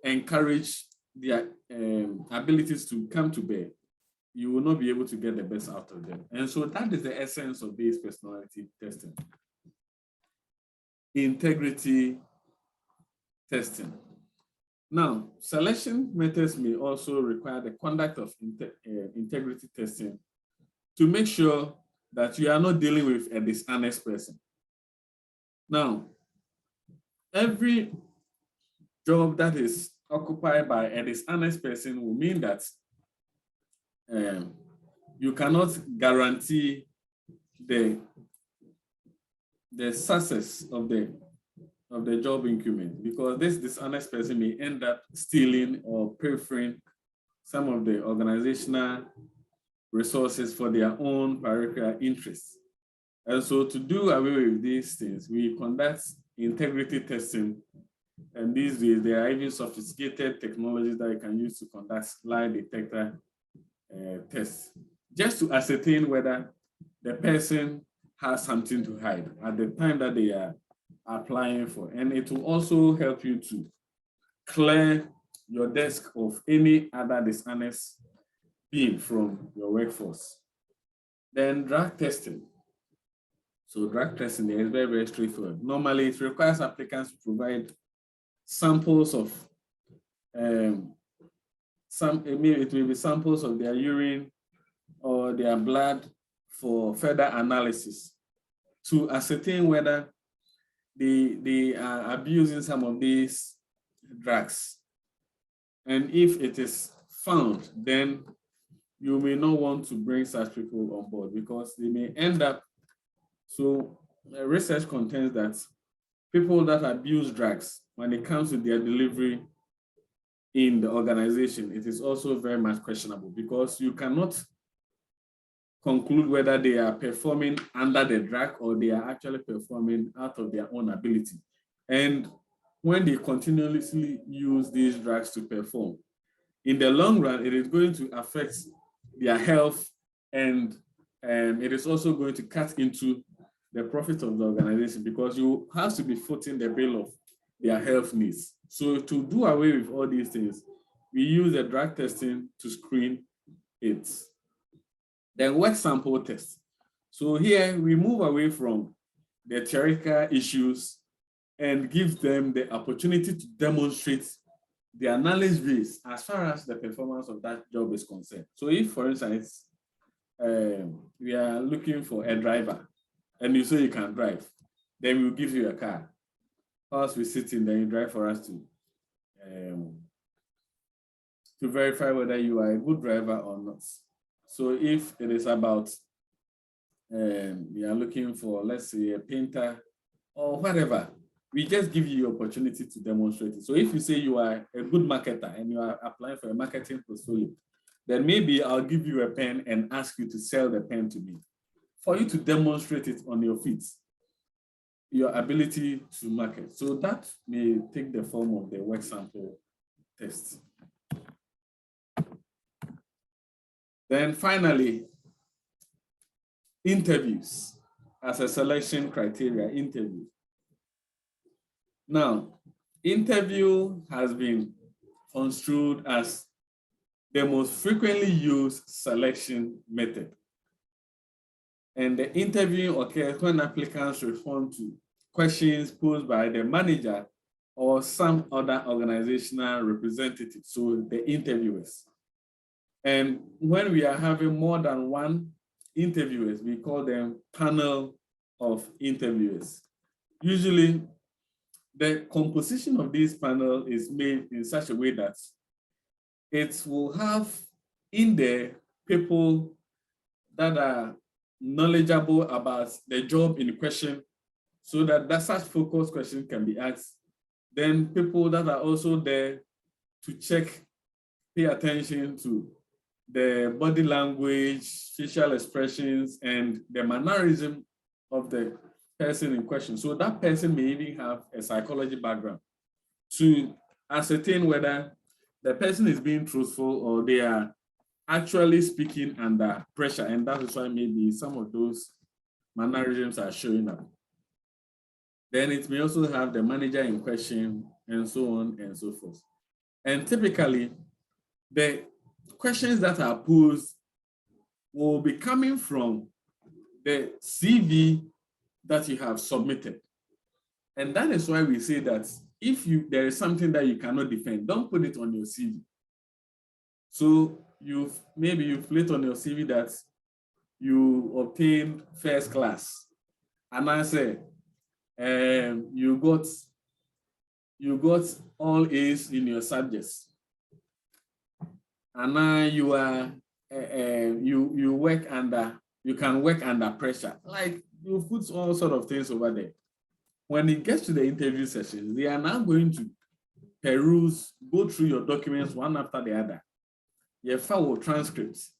A: encourage their abilities to come to bear. You will not be able to get the best out of them. And so that is the essence of this personality testing. Integrity testing. Now, selection methods may also require the conduct of integrity testing to make sure that you are not dealing with a dishonest person. Now, every job that is occupied by a dishonest person will mean that you cannot guarantee the success of the job increment, because this dishonest person may end up stealing or pilfering some of the organizational resources for their own parochial interests. And so to do away with these things, we conduct integrity testing. And these days, there are even sophisticated technologies that you can use to conduct lie detector tests, just to ascertain whether the person has something to hide at the time that they are applying for. And it will also help you to clear your desk of any other dishonest being from your workforce. Then drug testing. So drug testing there is very, very straightforward. Normally, it requires applicants to provide samples of it may be samples of their urine or their blood for further analysis to ascertain whether they are abusing some of these drugs. And if it is found, then you may not want to bring such people on board because they may end up. So research contends that people that abuse drugs, when it comes to their delivery in the organization, it is also very much questionable because you cannot conclude whether they are performing under the drug or they are actually performing out of their own ability. And when they continuously use these drugs to perform, in the long run, it is going to affect their health, and it is also going to cut into the profit of the organization because you have to be footing the bill of their health needs. So to do away with all these things, we use the drug testing to screen it. Then work sample test. So here we move away from the theoretical issues and give them the opportunity to demonstrate their knowledge base as far as the performance of that job is concerned. So if, for instance, we are looking for a driver and you say you can drive, then we'll give you a car. Whilst we sit in there, you drive for us to verify whether you are a good driver or not. So if it is about, we are looking for, let's say, a painter or whatever, we just give you the opportunity to demonstrate it. So if you say you are a good marketer and you are applying for a marketing portfolio, then maybe I'll give you a pen and ask you to sell the pen to me for you to demonstrate it on your feet, your ability to market. So that may take the form of the work sample test. Then finally, interviews as a selection criteria, interview. Now, interview has been construed as the most frequently used selection method. And the interview occurs when applicants respond to questions posed by the manager or some other organizational representative, so the interviewers. And when we are having more than one interviewers, we call them panel of interviewers. Usually, the composition of this panel is made in such a way that it will have in there people that are knowledgeable about the job in question so that such focused question can be asked. Then people that are also there to check, pay attention to the body language, facial expressions, and the mannerism of the person in question. So that person may even have a psychology background to ascertain whether the person is being truthful or they are actually speaking under pressure. And that is why maybe some of those mannerisms are showing up. Then it may also have the manager in question and so on and so forth. And typically, the questions that are posed will be coming from the CV that you have submitted. And that is why we say that if there is something that you cannot defend, don't put it on your CV. So maybe you've put on your CV that you obtained first class, and I say you got all A's in your subjects. And now you are you can work under pressure. Like you put all sort of things over there. When it gets to the interview sessions, they are now going to peruse, go through your documents one after the other. Your file transcripts.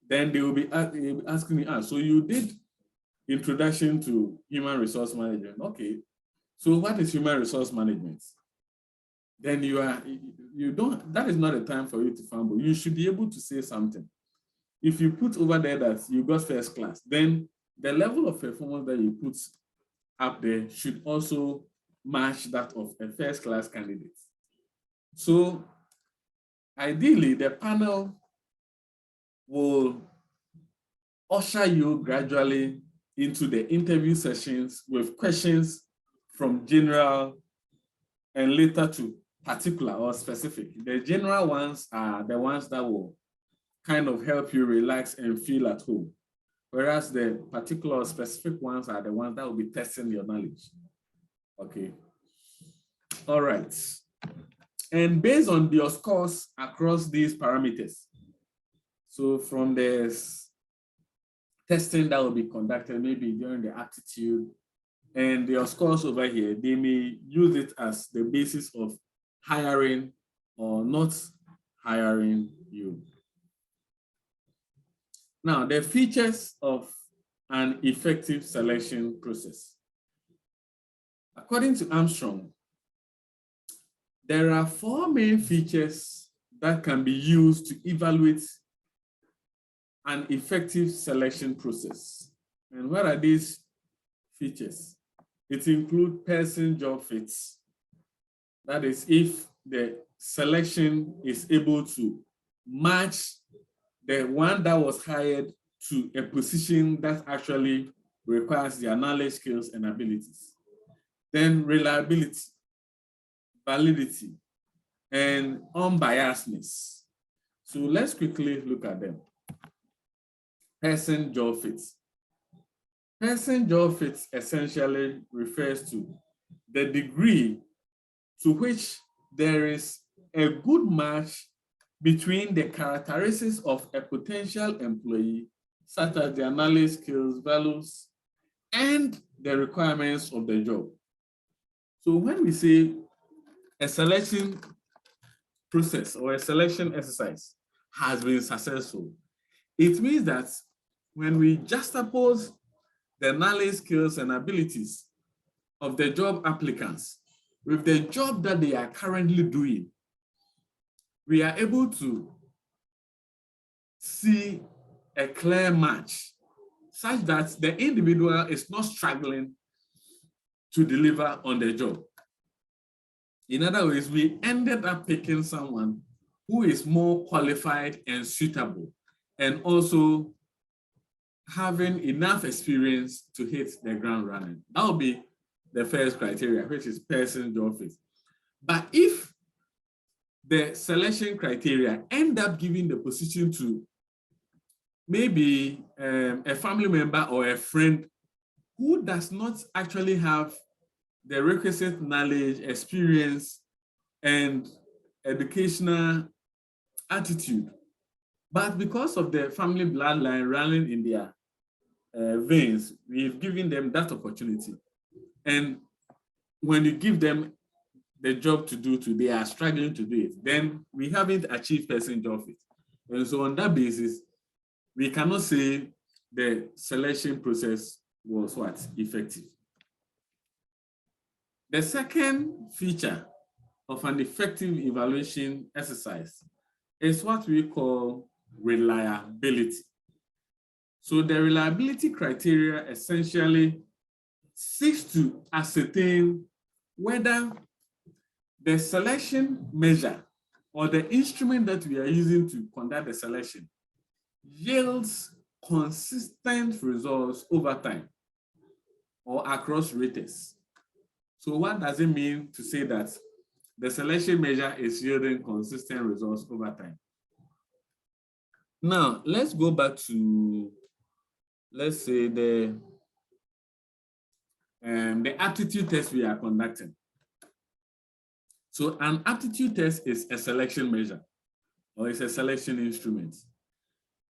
A: Then they will be asking me, so you did introduction to human resource management. Okay. So what is human resource management? Then that is not a time for you to fumble. You should be able to say something. If you put over there that you got first class, then the level of performance that you put up there should also match that of a first class candidate. So ideally, the panel will usher you gradually into the interview sessions with questions from general and later to particular or specific. The general ones are the ones that will kind of help you relax and feel at home, whereas the particular or specific ones are the ones that will be testing your knowledge. Okay. All right. And based on your scores across these parameters, so from this testing that will be conducted maybe during the aptitude, and your scores over here, they may use it as the basis of hiring or not hiring you. Now, the features of an effective selection process. According to Armstrong, there are 4 main features that can be used to evaluate an effective selection process. And what are these features? It includes person-job fits. That is, if the selection is able to match the one that was hired to a position that actually requires their knowledge, skills, and abilities. Then reliability, validity, and unbiasedness. So let's quickly look at them. Person-job fits. Person-job fits essentially refers to the degree to which there is a good match between the characteristics of a potential employee, such as their knowledge, skills, values, and the requirements of the job. So when we say a selection process or a selection exercise has been successful, it means that when we juxtapose the knowledge, skills, and abilities of the job applicants with the job that they are currently doing, we are able to see a clear match such that the individual is not struggling to deliver on the job. In other words, we ended up picking someone who is more qualified and suitable, and also having enough experience to hit the ground running. That will be the first criteria, which is person-job fit. But if the selection criteria end up giving the position to maybe a family member or a friend who does not actually have the requisite knowledge, experience, and educational attitude, but because of the family bloodline running in their veins, we've given them that opportunity. And when you give them the job to do, they are struggling to do it, then we haven't achieved person-job fit. And so on that basis, we cannot say the selection process was what? Effective. The second feature of an effective evaluation exercise is what we call reliability. So the reliability criteria essentially seeks to ascertain whether the selection measure or the instrument that we are using to conduct the selection yields consistent results over time or across raters. So what does it mean to say that the selection measure is yielding consistent results over time? Now, let's go back to, let's say, the aptitude test we are conducting. So an aptitude test is a selection measure or it's a selection instrument.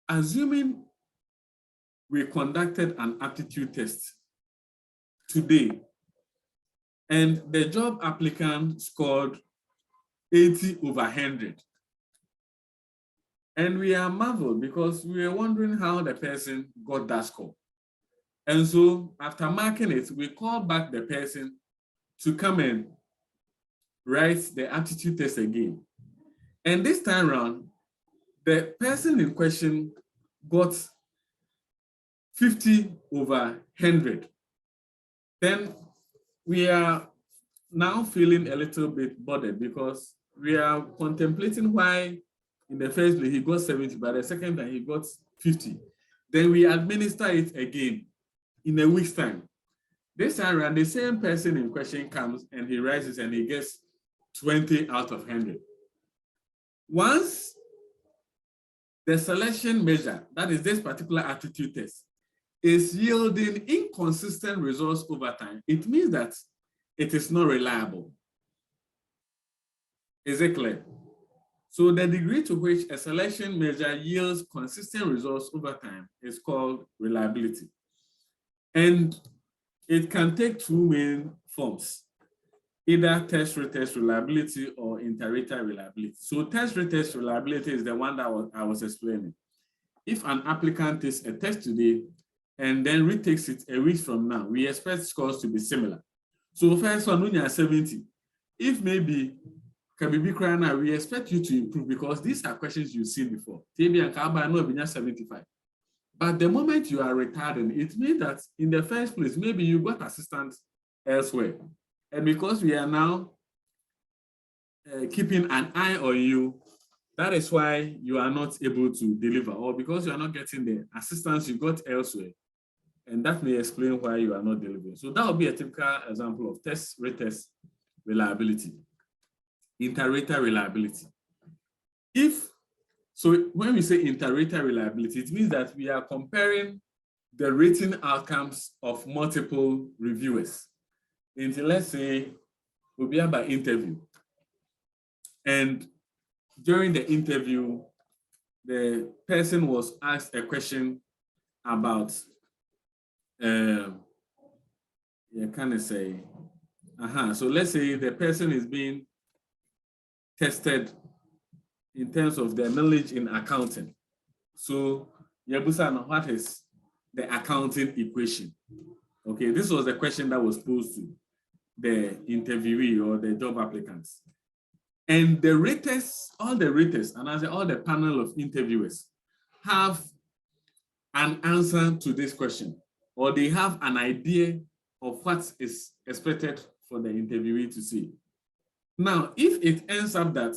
A: Assuming we conducted an aptitude test today and the job applicant scored 80 over 100. And we are marveled because we are wondering how the person got that score. And so after marking it, we call back the person to come and write the aptitude test again. And this time around, the person in question got 50 over 100. Then we are now feeling a little bit bothered because we are contemplating why in the first place he got 70, but the second time he got 50. Then we administer it again. in a week's time. This time around, the same person in question comes and he rises and he gets 20 out of 100. Once the selection measure, that is this particular aptitude test, is yielding inconsistent results over time, it means that it is not reliable. Is it clear? So the degree to which a selection measure yields consistent results over time is called reliability. And it can take two main forms, either test-retest reliability or inter-rater reliability. So test-retest reliability is the one that I was explaining. If an applicant takes a test today and then retakes it a week from now, we expect scores to be similar. So first one, when you're 70, if maybe we expect you to improve because these are questions you've seen before. 75. But the moment you are retarding, it means that in the first place, maybe you got assistance elsewhere. And because we are now keeping an eye on you, that is why you are not able to deliver, or because you are not getting the assistance you got elsewhere. And that may explain why you are not delivering. So that would be a typical example of test-retest reliability. Inter-rater reliability. So when we say inter-rater reliability, it means that we are comparing the rating outcomes of multiple reviewers. Into, let's say, we'll be about interview. And during the interview, the person was asked a question about, so let's say the person is being tested in terms of their knowledge in accounting. So, Yabusan, what is the accounting equation? Okay, this was the question that was posed to the interviewee or the job applicants. And the raters, all the raters, and as all the panel of interviewers have an answer to this question, or they have an idea of what is expected for the interviewee to see. Now, if it ends up that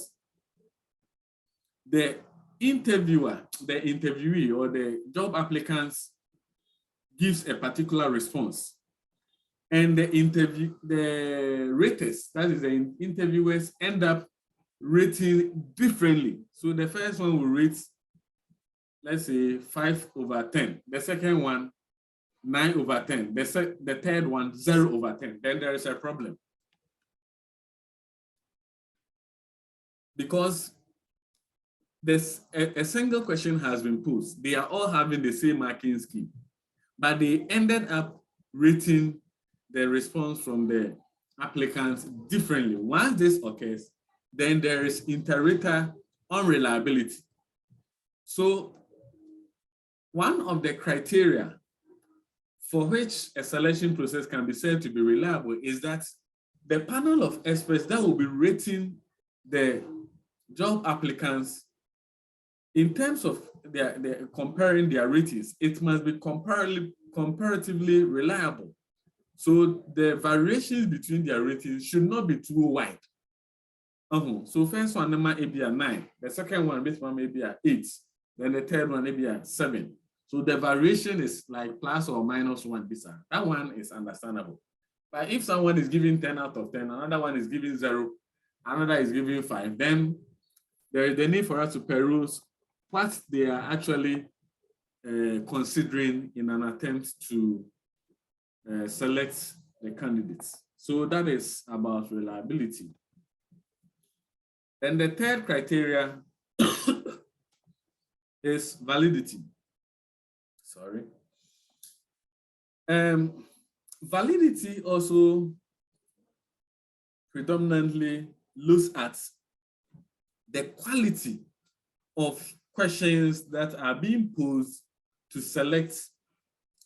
A: the interviewer, the interviewee, or the job applicants gives a particular response, and the raters, that is the interviewers, end up rating differently. So the first one will rate, let's say, 5/10. The second one, 9/10. The third one, 0/10. Then there is a problem. Because there's a single question has been posed. They are all having the same marking scheme, but they ended up rating the response from the applicants differently. Once this occurs, then there is inter-rater unreliability. So one of the criteria for which a selection process can be said to be reliable is that the panel of experts that will be rating the job applicants in terms of their comparing their ratings, it must be comparatively reliable. So the variations between their ratings should not be too wide. So first one may be a 9, the second one may be a 8, then the third one may be a 7. So the variation is like plus or minus 1. That one is understandable. But if someone is giving 10 out of 10, another one is giving 0, another is giving 5, then there is the need for us to peruse what they are actually considering in an attempt to select the candidates. So that is about reliability. Then the third criteria is validity. Validity also predominantly looks at the quality of questions that are being posed to select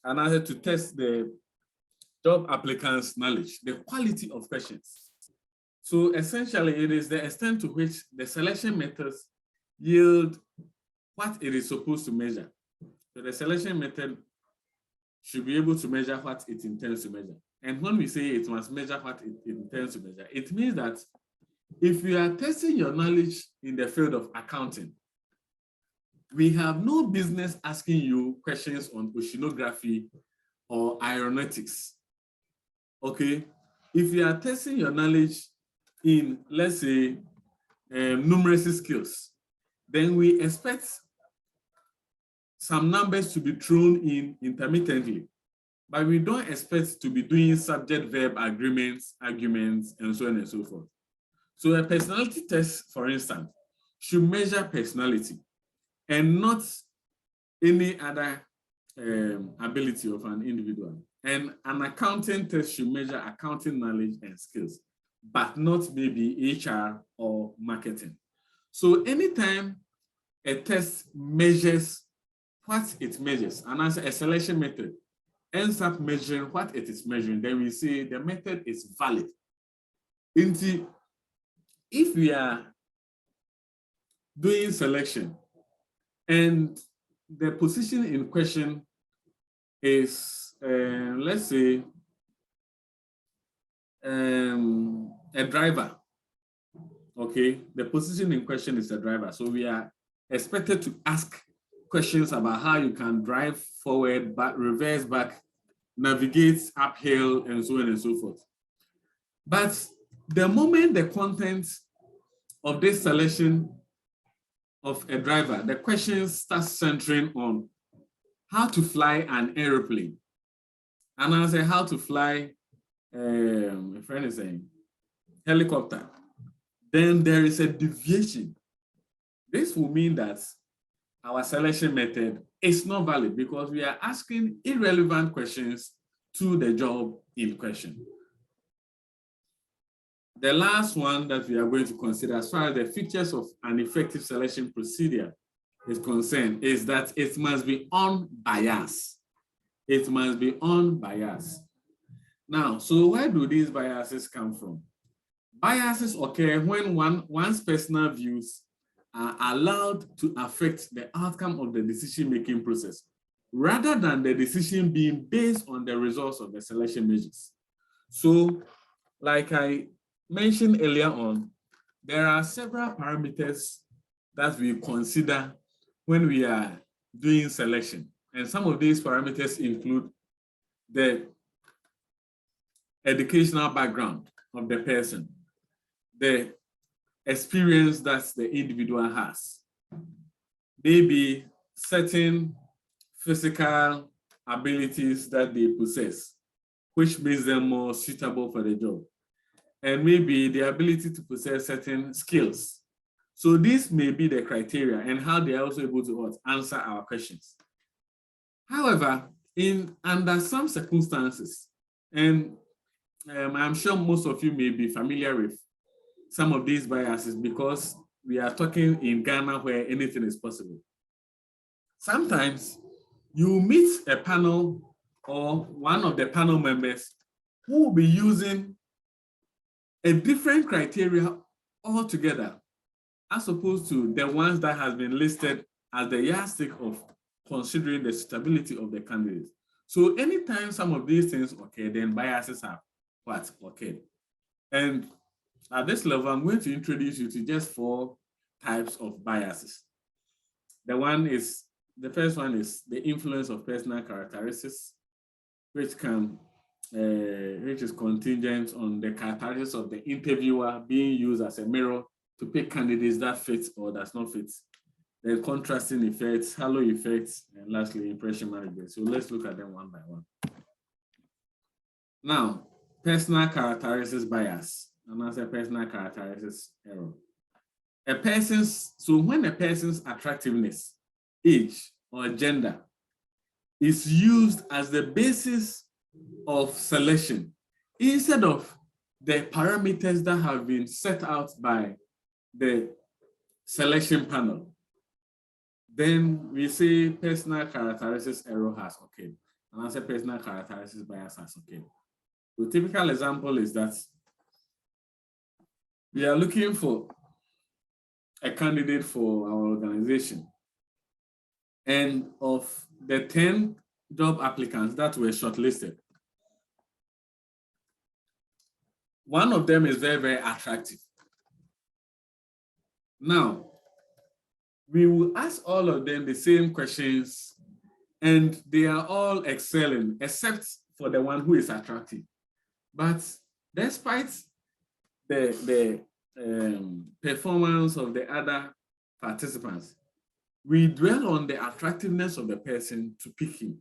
A: and also to test the job applicants' knowledge, the quality of questions. So essentially, it is the extent to which the selection methods yield what it is supposed to measure. So the selection method should be able to measure what it intends to measure. And when we say it must measure what it intends to measure, it means that if you are testing your knowledge in the field of accounting, we have no business asking you questions on oceanography or aeronautics. Okay, if you are testing your knowledge in, let's say, numeracy skills, then we expect some numbers to be thrown in intermittently, but we don't expect to be doing subject-verb agreements, arguments, and so on and so forth. So a personality test, for instance, should measure personality and not any other ability of an individual. And an accounting test should measure accounting knowledge and skills, but not maybe HR or marketing. So anytime a test measures what it measures, and as a selection method ends up measuring what it is measuring, then we say the method is valid. If we are doing selection and the position in question is, let's say, a driver, okay? The position in question is a driver. So we are expected to ask questions about how you can drive forward, back, reverse back, navigate uphill, and so on and so forth. But the moment the content of this selection of a driver, the questions start centering on how to fly an airplane. And I say how to fly, a friend is saying, helicopter. Then there is a deviation. This will mean that our selection method is not valid because we are asking irrelevant questions to the job in question. The last one that we are going to consider as far as the features of an effective selection procedure is concerned is that it must be unbiased. It must be unbiased. Now, so where do these biases come from? Biases occur when one's personal views are allowed to affect the outcome of the decision-making process, rather than the decision being based on the results of the selection measures. So, like I mentioned earlier on, there are several parameters that we consider when we are doing selection. And some of these parameters include the educational background of the person, the experience that the individual has, maybe certain physical abilities that they possess, which makes them more suitable for the job, and maybe the ability to possess certain skills. So these may be the criteria and how they are also able to answer our questions. However, under some circumstances, and I'm sure most of you may be familiar with some of these biases because we are talking in Ghana where anything is possible. Sometimes you meet a panel or one of the panel members who will be using a different criteria altogether, as opposed to the ones that has been listed as the yardstick of considering the suitability of the candidates. So anytime some of these things occur, then biases have what occurred. And at this level, I'm going to introduce you to just 4 types of biases. The first one is the influence of personal characteristics, which is contingent on the characteristics of the interviewer being used as a mirror to pick candidates that fit or does not fit. Then contrasting effects, halo effects, and lastly, impression management. So let's look at them one by one. Now, personal characteristics bias, and that's a personal characteristics error. When a person's attractiveness, age, or gender is used as the basis of selection, instead of the parameters that have been set out by the selection panel, then we say personal characteristics error has occurred, and I say personal characteristics bias has occurred. The typical example is that we are looking for a candidate for our organization, and of the 10 job applicants that were shortlisted, one of them is very, very attractive. Now, we will ask all of them the same questions and they are all excelling except for the one who is attractive. But despite the performance of the other participants, we dwell on the attractiveness of the person to pick him.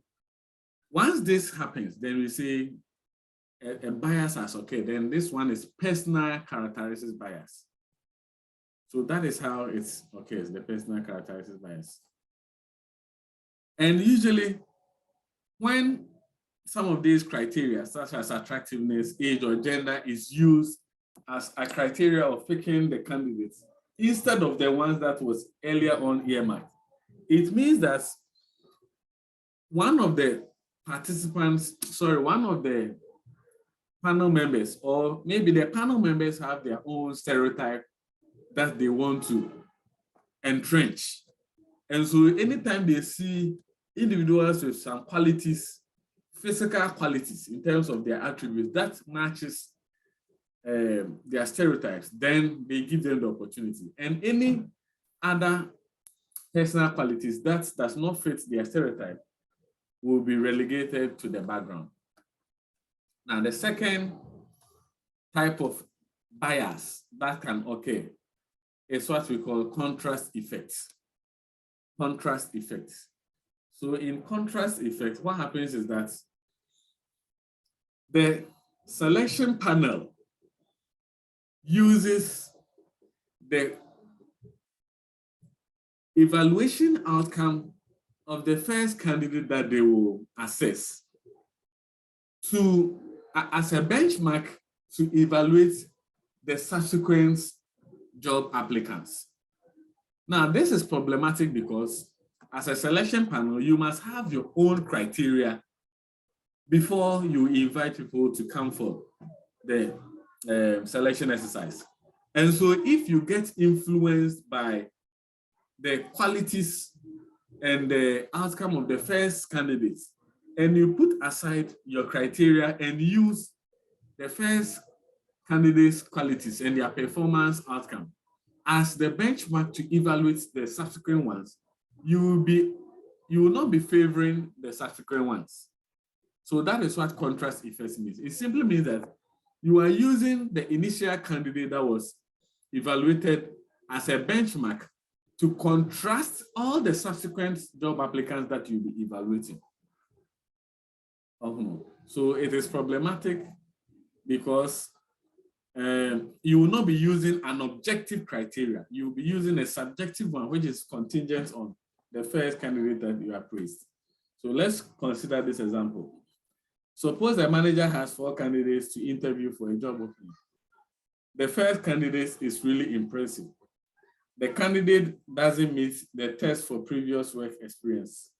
A: Once this happens, then we say a bias has occurred. Then this one is personal characteristics bias. So that is how it occurs, the personal characteristics bias. And usually, when some of these criteria, such as attractiveness, age, or gender, is used as a criteria of picking the candidates instead of the ones that was earlier on earmarked, it means that one of the panel members, or maybe the panel members have their own stereotype that they want to entrench. And so anytime they see individuals with some qualities, physical qualities in terms of their attributes that matches their stereotypes, then they give them the opportunity. And any other personal qualities that does not fit their stereotype will be relegated to the background. Now, the second type of bias that can occur is what we call contrast effects. Contrast effects. So in contrast effects, what happens is that the selection panel uses the evaluation outcome of the first candidate that they will assess to as a benchmark to evaluate the subsequent job applicants. Now, this is problematic because as a selection panel, you must have your own criteria before you invite people to come for the selection exercise. And so if you get influenced by the qualities and the outcome of the first candidates, and you put aside your criteria and use the first candidates' qualities and their performance outcome as the benchmark to evaluate the subsequent ones, you will not be favoring the subsequent ones. So that is what contrast effects means. It simply means that you are using the initial candidate that was evaluated as a benchmark to contrast all the subsequent job applicants that you'll be evaluating. So it is problematic because you will not be using an objective criteria. You will be using a subjective one, which is contingent on the first candidate that you appraised. So let's consider this example. Suppose the manager has 4 candidates to interview for a job opening. The first candidate is really impressive. The candidate doesn't meet the test for previous work experience.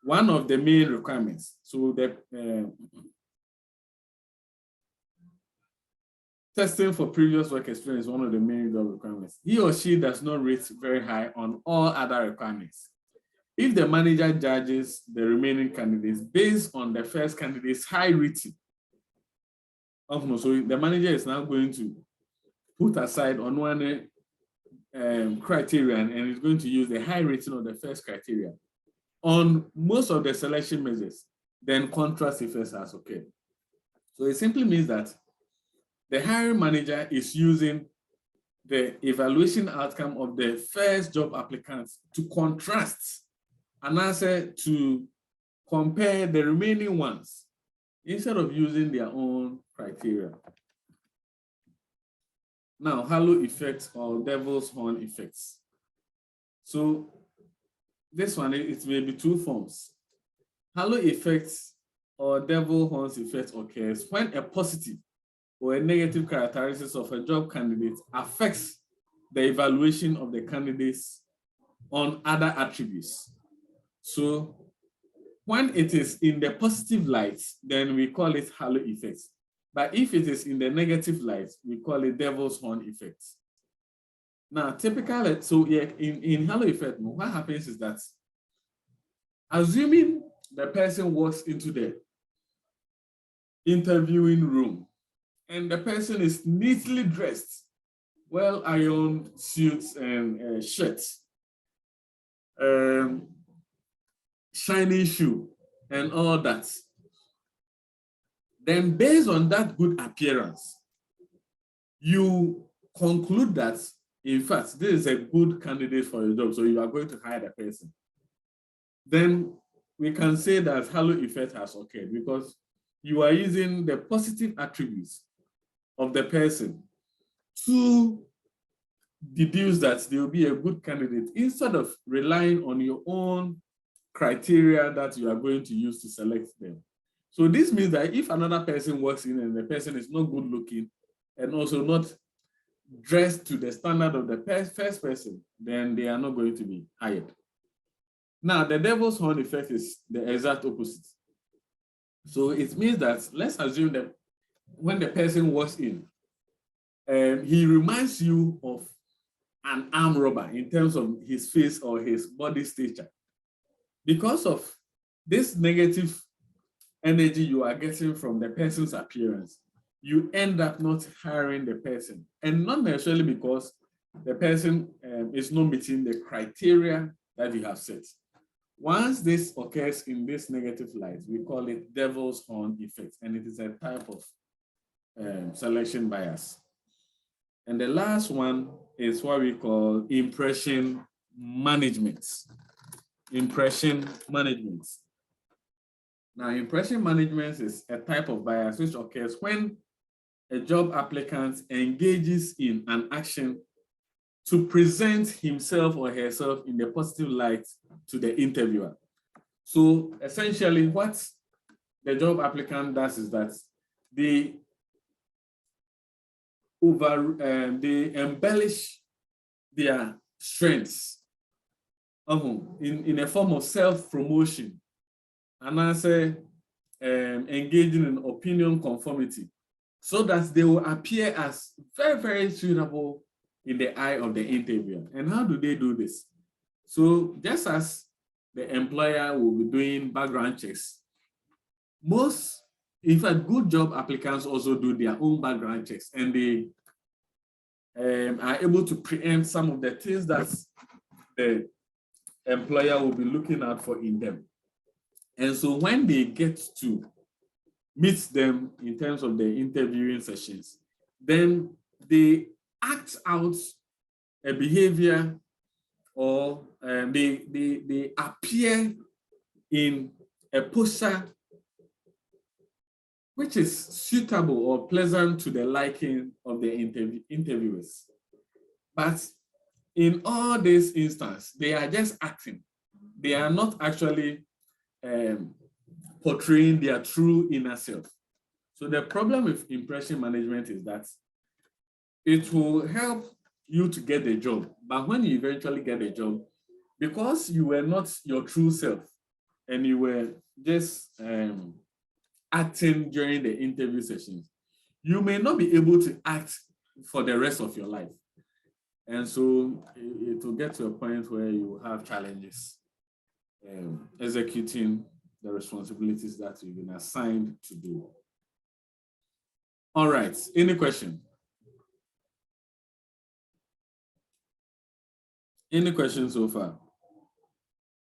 A: One of the main requirements, so the testing for previous work experience is one of the main job requirements. He or she does not rate very high on all other requirements. If the manager judges the remaining candidates based on the first candidate's high rating, so the manager is now going to put aside on one criterion and is going to use the high rating of the first criteria on most of the selection measures, then contrast effects has occurred. So it simply means that the hiring manager is using the evaluation outcome of the first job applicants to contrast and answer to compare the remaining ones instead of using their own criteria. Now, halo effects or devil's horn effects. So this one, it may be 2 forms. Halo effects or devil horns effect occurs when a positive or a negative characteristics of a job candidate affects the evaluation of the candidates on other attributes. So when it is in the positive light, then we call it halo effect. But if it is in the negative light, we call it devil's horn effect. Now, typically, so yeah, in halo effect, what happens is that assuming the person walks into the interviewing room and the person is neatly dressed, well-ironed suits and shirts, shiny shoe, and all that. Then based on that good appearance, you conclude that, in fact, this is a good candidate for your job, so you are going to hire the person. Then we can say that halo effect has occurred because you are using the positive attributes of the person to deduce that they will be a good candidate instead of relying on your own criteria that you are going to use to select them. So this means that if another person walks in and the person is not good looking and also not dressed to the standard of the first person, then they are not going to be hired. Now, the devil's horn effect is the exact opposite. So it means that, let's assume that when the person walks in, he reminds you of an armed robber in terms of his face or his body stature. Because of this negative energy you are getting from the person's appearance, you end up not hiring the person, and not necessarily because the person is not meeting the criteria that you have set. Once this occurs in this negative light, we call it devil's horn effect, and it is a type of selection bias. And the last one is what we call impression management. Impression management. Now, impression management is a type of bias which occurs when a job applicant engages in an action to present himself or herself in the positive light to the interviewer. So essentially what the job applicant does is that they embellish their strengths in a form of self-promotion, and I say engaging in opinion conformity, so that they will appear as very, very suitable in the eye of the interviewer. And how do they do this? So just as the employer will be doing background checks, in fact, good job applicants also do their own background checks, and they are able to preempt some of the things that the employer will be looking out for in them. And so when they get to meet them in terms of the interviewing sessions, then they act out a behavior, or they appear in a posture which is suitable or pleasant to the liking of the interviewers. But in all these instances, they are just acting. They are not actually portraying their true inner self. So the problem with impression management is that it will help you to get the job, but when you eventually get the job, because you were not your true self and you were just acting during the interview sessions, you may not be able to act for the rest of your life. And so it will get to a point where you have challenges executing the responsibilities that you've been assigned to do. All right, any question? Any questions so far?